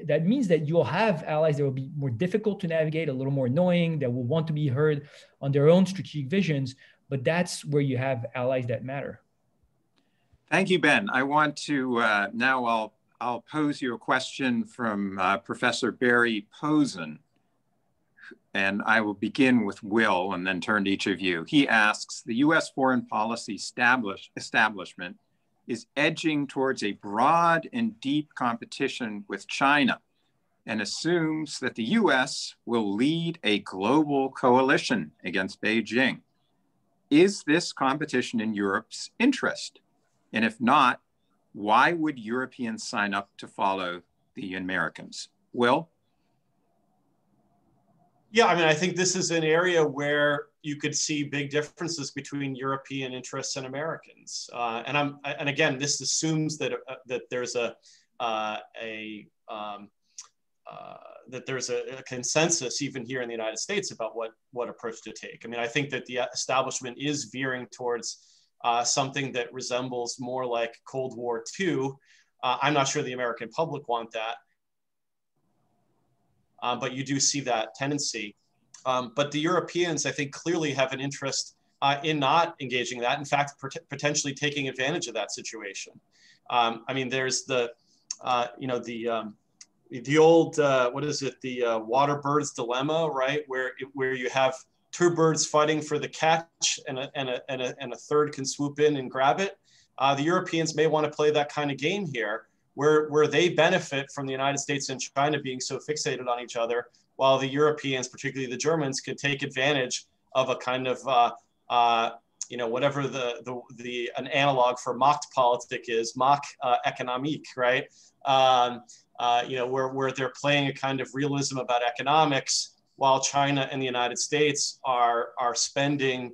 that means that you'll have allies that will be more difficult to navigate, a little more annoying, that will want to be heard on their own strategic visions, but that's where you have allies that matter. Thank you, Ben. I want to, now I'll pose you a question from Professor Barry Posen, and I will begin with Will and then turn to each of you. He asks, the US foreign policy establishment is edging towards a broad and deep competition with China and assumes that the US will lead a global coalition against Beijing. Is this competition in Europe's interest? And if not, why would Europeans sign up to follow the Americans? Will? Yeah, I think this is an area where you could see big differences between European interests and Americans. And again, this assumes that there's a consensus even here in the United States about what approach to take. I think that the establishment is veering towards something that resembles more like Cold War II. I'm not sure the American public want that. But you do see that tendency. But the Europeans, I think, clearly have an interest in not engaging that. In fact, potentially taking advantage of that situation. There's the old, what is it? The water bird's dilemma, right? Where you have two birds fighting for the catch and a third can swoop in and grab it. The Europeans may want to play that kind of game here, where they benefit from the United States and China being so fixated on each other, while the Europeans, particularly the Germans, could take advantage of a kind of, whatever an analog for Machtpolitik is, Macht-Economik, right? Where they're playing a kind of realism about economics, while China and the United States are spending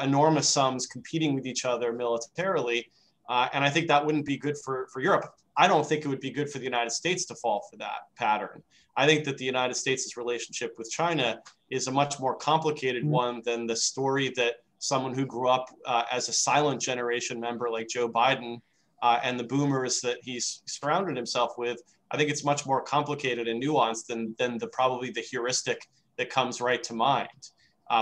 enormous sums competing with each other militarily. And I think that wouldn't be good for Europe. I don't think it would be good for the United States to fall for that pattern. I think that the United States' relationship with China is a much more complicated one than the story that someone who grew up as a silent generation member like Joe Biden and the boomers that he's surrounded himself with, I think it's much more complicated and nuanced than probably the heuristic that comes right to mind,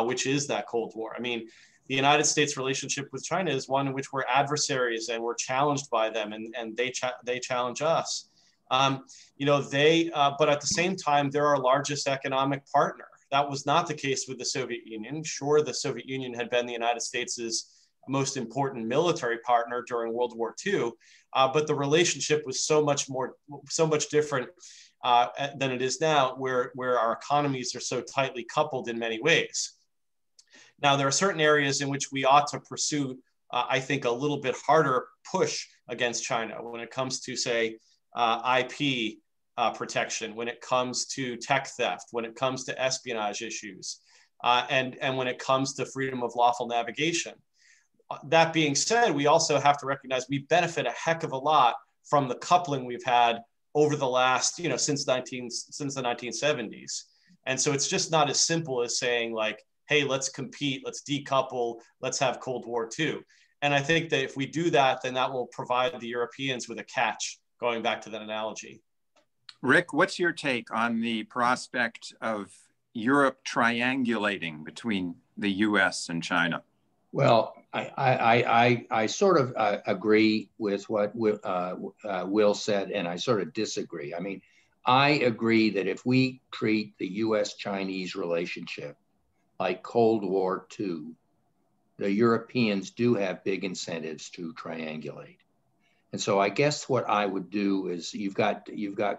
which is that Cold War. I mean, the United States relationship with China is one in which we're adversaries and we're challenged by them, and they challenge us. But at the same time, they're our largest economic partner. That was not the case with the Soviet Union. Sure, the Soviet Union had been the United States' most important military partner during World War II, but the relationship was so much different than it is now, where our economies are so tightly coupled in many ways. Now, there are certain areas in which we ought to pursue, I think, a little bit harder push against China when it comes to, say, IP protection, when it comes to tech theft, when it comes to espionage issues, and when it comes to freedom of lawful navigation. That being said, we also have to recognize we benefit a heck of a lot from the coupling we've had over the last, since the 1970s. And so it's just not as simple as saying like, hey, let's compete, let's decouple, let's have Cold War II. And I think that if we do that, then that will provide the Europeans with a catch, going back to that analogy. Rick, what's your take on the prospect of Europe triangulating between the US and China? Well, I sort of agree with what Will said, and I sort of disagree. I mean, I agree that if we treat the US-Chinese relationship like Cold War II, the Europeans do have big incentives to triangulate. And so I guess what I would do is you've got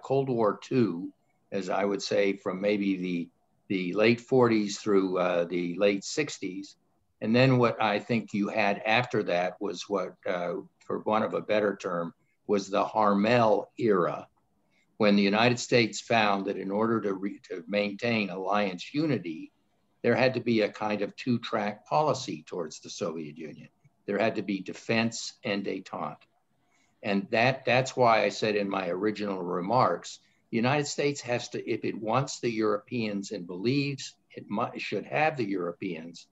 Cold War II, as I would say, from maybe the late 40s through the late 60s. And then what I think you had after that was what, for want of a better term, was the Harmel era, when the United States found that in order to maintain alliance unity, there had to be a kind of two-track policy towards the Soviet Union. There had to be defense and détente. And that's why I said in my original remarks, the United States has to, if it wants the Europeans and believes it should have the Europeans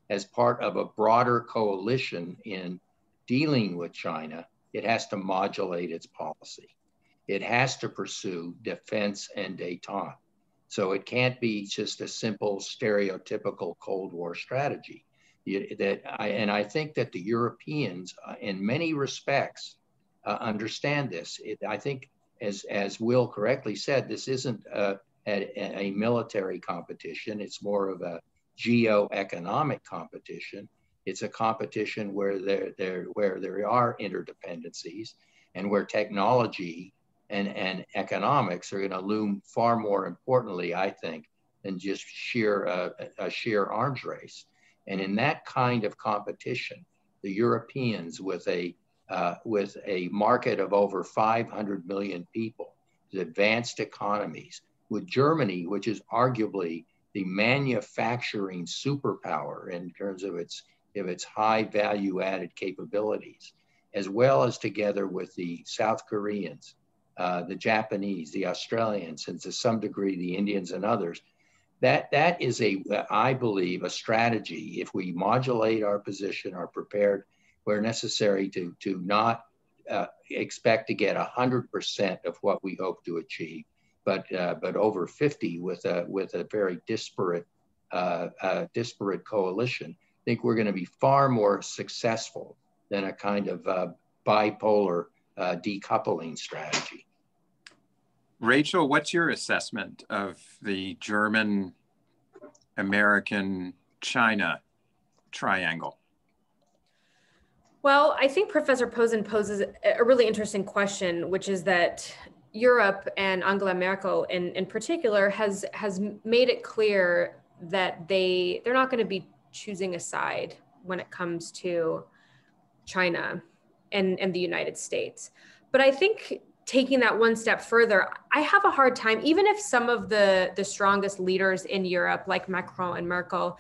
as part of a broader coalition in dealing with China, it has to modulate its policy. It has to pursue defense and détente. So it can't be just a simple stereotypical Cold War strategy. And I think that the Europeans, in many respects, understand this. I think, as Will correctly said, this isn't a military competition. It's more of a geo-economic competition. It's a competition where there are interdependencies and where technology and economics are going to loom far more importantly, I think, than just a sheer arms race. And in that kind of competition, the Europeans, with a market of over 500 million people, with advanced economies, with Germany, which is arguably the manufacturing superpower in terms of its high value added capabilities, as well as together with the South Koreans, the Japanese, the Australians, and to some degree the Indians and others. That is I believe, a strategy. If we modulate our position, are prepared where necessary to not expect to get 100% of what we hope to achieve, but over 50 with a very disparate coalition, I think we're going to be far more successful than a kind of bipolar decoupling strategy. Rachel, what's your assessment of the German-American-China triangle? Well, I think Professor Posen poses a really interesting question, which is that Europe and Angela Merkel in particular has made it clear that they're not going to be choosing a side when it comes to China and the United States. But I think taking that one step further, I have a hard time, even if some of the strongest leaders in Europe, like Macron and Merkel,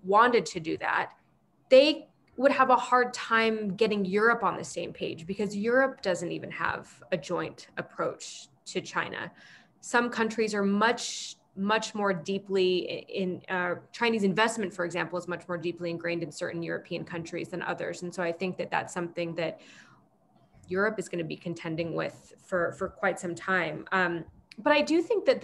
wanted to do that, they would have a hard time getting Europe on the same page, because Europe doesn't even have a joint approach to China. Some countries are much much more deeply in Chinese investment, for example, is much more deeply ingrained in certain European countries than others. And so I think that that's something that Europe is going to be contending with for quite some time. But I do think that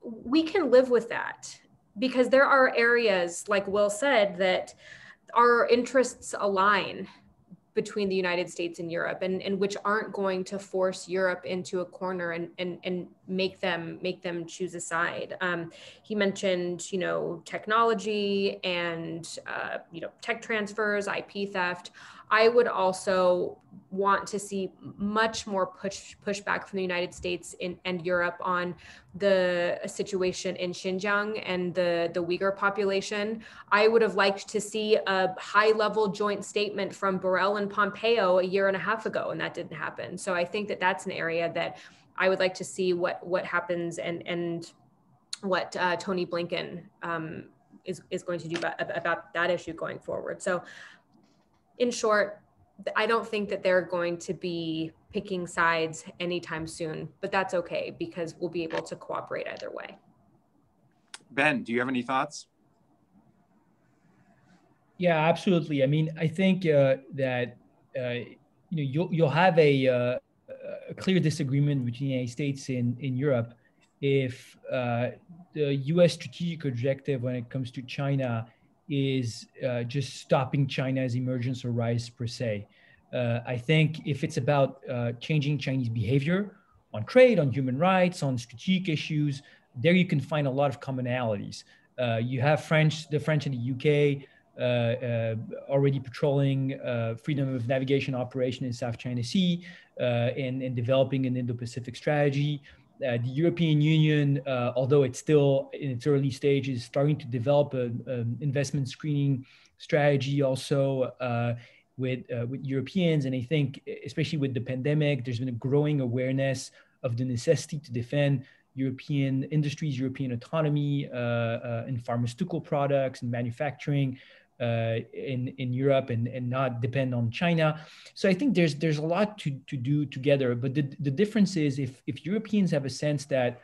we can live with that, because there are areas, like Will said, that our interests align between the United States and Europe, and which aren't going to force Europe into a corner and make them choose a side. He mentioned, technology and tech transfers, IP theft. I would also want to see much more pushback from the United States and Europe on the situation in Xinjiang and the Uyghur population. I would have liked to see a high-level joint statement from Borrell and Pompeo a year and a half ago, and that didn't happen. So I think that that's an area that I would like to see what happens and what Tony Blinken is going to do about that issue going forward. So in short, I don't think that they're going to be picking sides anytime soon, but that's okay, because we'll be able to cooperate either way. Ben, do you have any thoughts? Yeah, absolutely. I mean, I think that you'll have a clear disagreement between the United States and in Europe if the U.S. strategic objective when it comes to China is just stopping China's emergence or rise per se. I think if it's about changing Chinese behavior on trade, on human rights, on strategic issues, there you can find a lot of commonalities. You have the French and the UK already patrolling freedom of navigation operation in South China Sea and developing an Indo-Pacific strategy. The European Union, although it's still in its early stages, is starting to develop an investment screening strategy also with Europeans. And I think, especially with the pandemic, there's been a growing awareness of the necessity to defend European industries, European autonomy in pharmaceutical products and manufacturing in Europe and not depend on China. So I think there's a lot to do together. But the difference is if Europeans have a sense that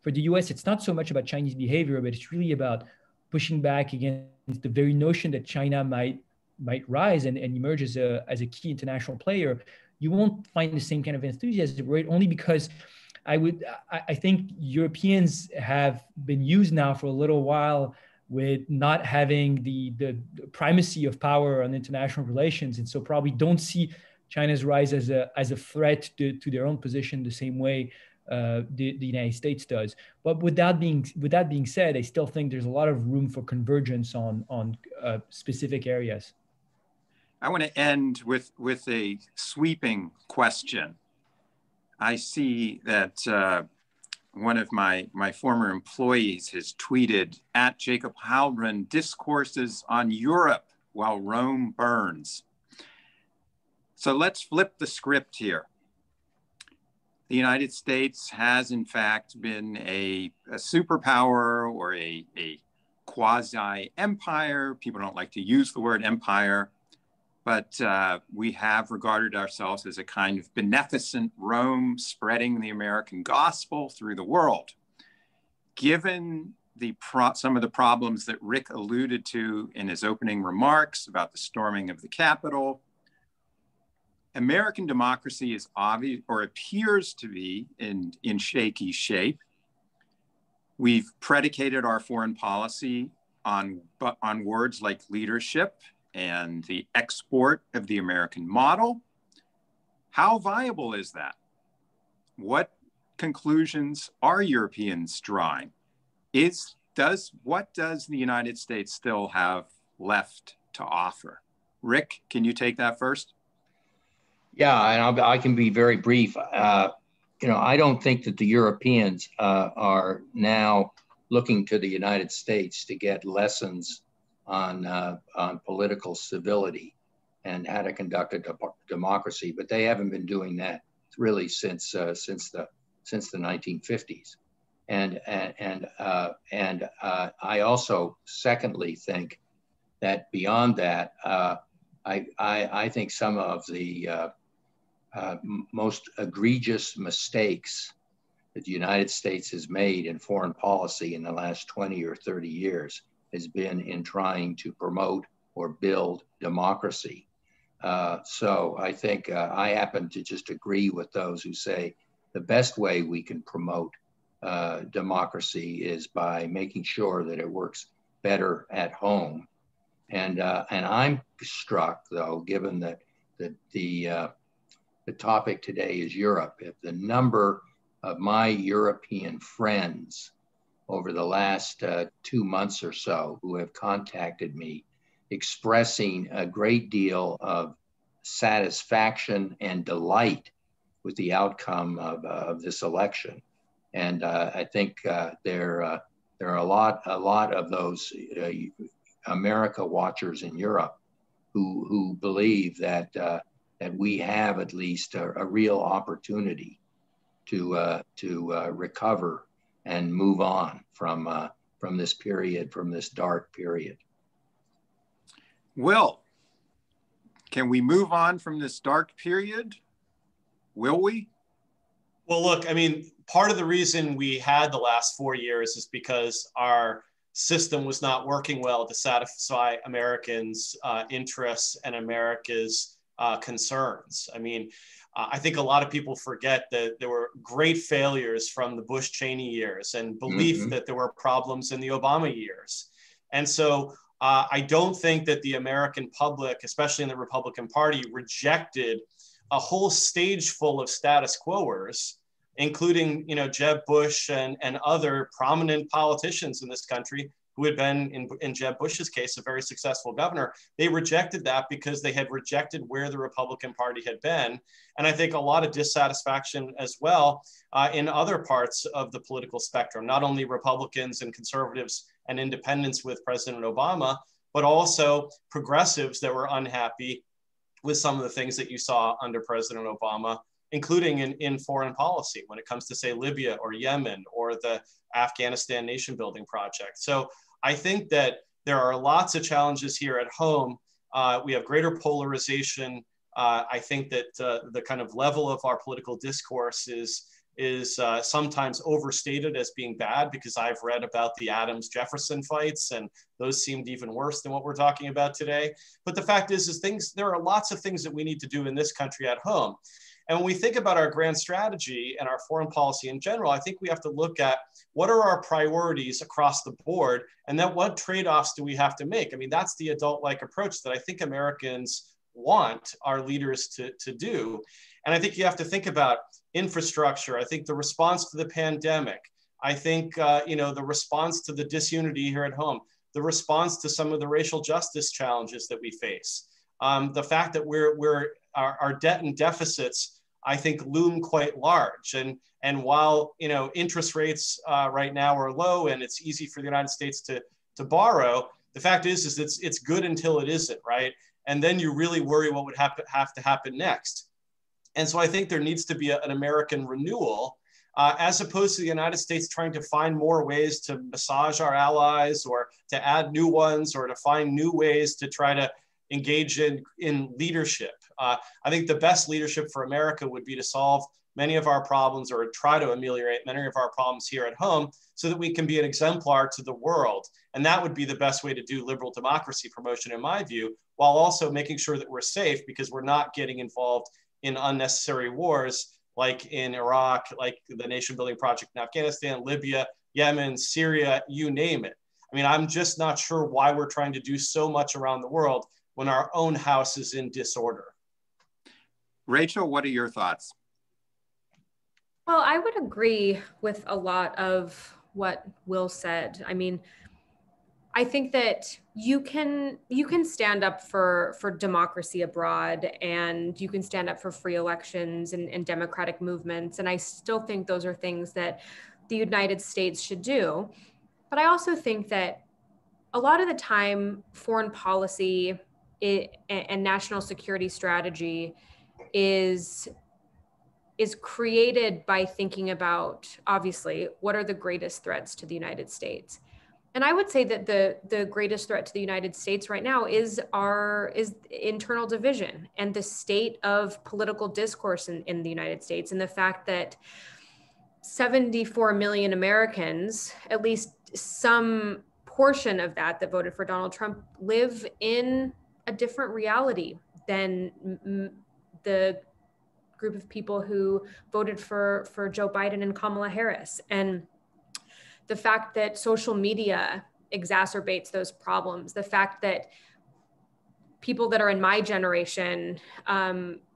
for the US, it's not so much about Chinese behavior, but it's really about pushing back against the very notion that China might rise and emerge as a key international player, you won't find the same kind of enthusiasm, right? Only because I think Europeans have been used now for a little while with not having the primacy of power on international relations, and so probably don't see China's rise as a threat to their own position the same way the United States does. But with that being said, I still think there's a lot of room for convergence on specific areas. I want to end with a sweeping question. I see that one of my former employees has tweeted at Jacob Heilbrunn, discourses on Europe while Rome burns. So let's flip the script here. The United States has in fact been a superpower or a quasi-empire. People don't like to use the word empire, but we have regarded ourselves as a kind of beneficent Rome spreading the American gospel through the world. Given some of the problems that Rick alluded to in his opening remarks about the storming of the Capitol, American democracy is obvious, or appears to be in shaky shape. We've predicated our foreign policy on words like leadership and the export of the American model. How viable is that? What conclusions are Europeans drawing? What does the United States still have left to offer? Rick, can you take that first? Yeah, and I can be very brief. I don't think that the Europeans are now looking to the United States to get lessons on political civility and how to conduct a democracy, but they haven't been doing that really since the 1950s. And I also secondly think that beyond that, I think some of the most egregious mistakes that the United States has made in foreign policy in the last 20 or 30 years has been in trying to promote or build democracy. So I think I happen to just agree with those who say the best way we can promote democracy is by making sure that it works better at home. And I'm struck, though, given that the topic today is Europe, if the number of my European friends over the last 2 months or so who have contacted me expressing a great deal of satisfaction and delight with the outcome of this election. And I think there are a lot of those America watchers in Europe who believe that we have at least a real opportunity to recover and move on from this period, from this dark period. Will, can we move on from this dark period? Will we? Well, look, I mean, part of the reason we had the last 4 years is because our system was not working well to satisfy Americans' interests and America's concerns. I mean, I think a lot of people forget that there were great failures from the Bush-Cheney years and belief that there were problems in the Obama years. And so I don't think that the American public, especially in the Republican Party, rejected a whole stage full of status quoers, including, Jeb Bush and other prominent politicians in this country who had been, in Jeb Bush's case, a very successful governor. They rejected that because they had rejected where the Republican Party had been. And I think a lot of dissatisfaction as well in other parts of the political spectrum, not only Republicans and conservatives and independents with President Obama, but also progressives that were unhappy with some of the things that you saw under President Obama, including in foreign policy when it comes to, say, Libya or Yemen or the Afghanistan nation building project. So I think that there are lots of challenges here at home. We have greater polarization. I think that the kind of level of our political discourse is sometimes overstated as being bad, because I've read about the Adams-Jefferson fights, and those seemed even worse than what we're talking about today. But the fact is there are lots of things that we need to do in this country at home. And when we think about our grand strategy and our foreign policy in general, I think we have to look at what are our priorities across the board, and then what trade-offs do we have to make? I mean, that's the adult-like approach that I think Americans want our leaders to do. And I think you have to think about infrastructure. I think the response to the pandemic. I think, the response to the disunity here at home, the response to some of the racial justice challenges that we face. The fact that our debt and deficits, I think, loom quite large. And while, interest rates right now are low and it's easy for the United States to borrow, the fact is it's good until it isn't, right? And then you really worry what would have to happen next. And so I think there needs to be an American renewal, as opposed to the United States trying to find more ways to massage our allies or to add new ones or to find new ways to try to engage in leadership. I think the best leadership for America would be to solve many of our problems or try to ameliorate many of our problems here at home so that we can be an exemplar to the world. And that would be the best way to do liberal democracy promotion, in my view, while also making sure that we're safe, because we're not getting involved in unnecessary wars like in Iraq, like the nation building project in Afghanistan, Libya, Yemen, Syria, you name it. I mean, I'm just not sure why we're trying to do so much around the world when our own house is in disorder. Rachel, what are your thoughts? Well, I would agree with a lot of what Will said. I mean, I think that you can stand up for democracy abroad, and you can stand up for free elections and democratic movements. And I still think those are things that the United States should do. But I also think that a lot of the time, foreign policy and national security strategy is created by thinking about, obviously, what are the greatest threats to the United States. And I would say that the greatest threat to the United States right now is internal division and the state of political discourse in the United States, and the fact that 74 million Americans, at least some portion of that voted for Donald Trump, live in a different reality than the group of people who voted for Joe Biden and Kamala Harris. And the fact that social media exacerbates those problems, the fact that people that are in my generation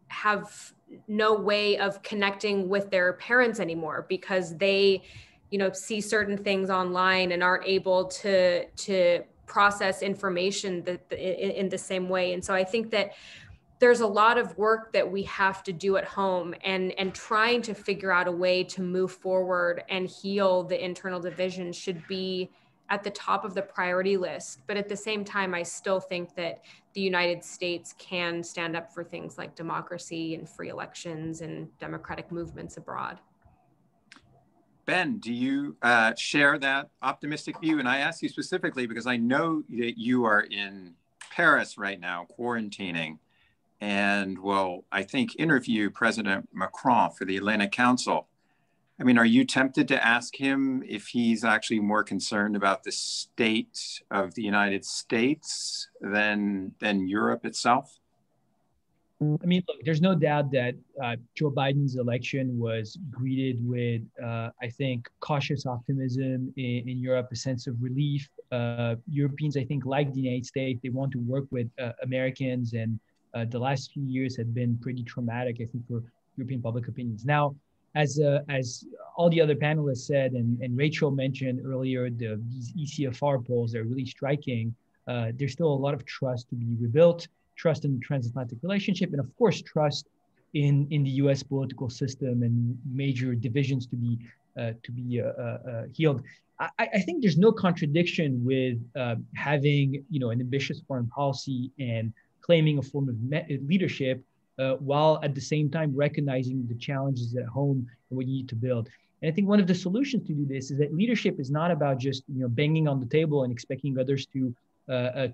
have no way of connecting with their parents anymore because they, see certain things online and aren't able to process information in the same way. And so I think that there's a lot of work that we have to do at home and trying to figure out a way to move forward and heal the internal division should be at the top of the priority list. But at the same time, I still think that the United States can stand up for things like democracy and free elections and democratic movements abroad. Ben, do you share that optimistic view? And I ask you specifically because I know that you are in Paris right now, quarantining, and will, I think, interview President Macron for the Atlantic Council. I mean, are you tempted to ask him if he's actually more concerned about the state of the United States than Europe itself? I mean, look, there's no doubt that Joe Biden's election was greeted with, I think, cautious optimism in Europe, a sense of relief. Europeans, I think, like the United States, they want to work with Americans, and the last few years have been pretty traumatic, I think, for European public opinions. Now, as all the other panelists said, and Rachel mentioned earlier, these ECFR polls are really striking. There's still a lot of trust to be rebuilt, trust in the transatlantic relationship, and of course, trust in the U.S. political system and major divisions to be healed. I think there's no contradiction with having an ambitious foreign policy and claiming a form of leadership, while at the same time recognizing the challenges at home and what you need to build. And I think one of the solutions to do this is that leadership is not about just banging on the table and expecting others to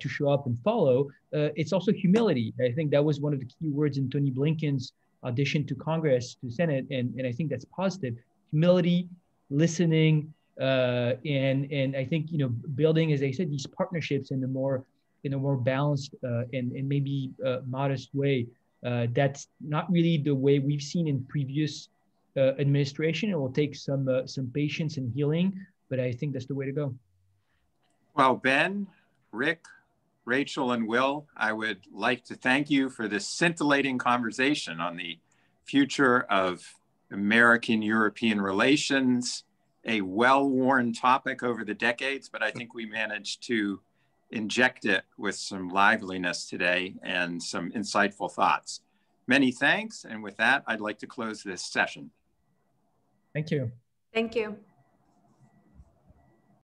show up and follow. It's also humility. I think that was one of the key words in Tony Blinken's audition to Congress, to Senate, and I think that's positive. Humility, listening, and I think building, as I said, these partnerships in a more balanced and maybe modest way. That's not really the way we've seen in previous administration. It will take some patience and healing, but I think that's the way to go. Well, Ben, Rick, Rachel, and Will, I would like to thank you for this scintillating conversation on the future of American-European relations, a well-worn topic over the decades, but I think we managed to inject it with some liveliness today and some insightful thoughts. Many thanks. And with that, I'd like to close this session. Thank you. Thank you.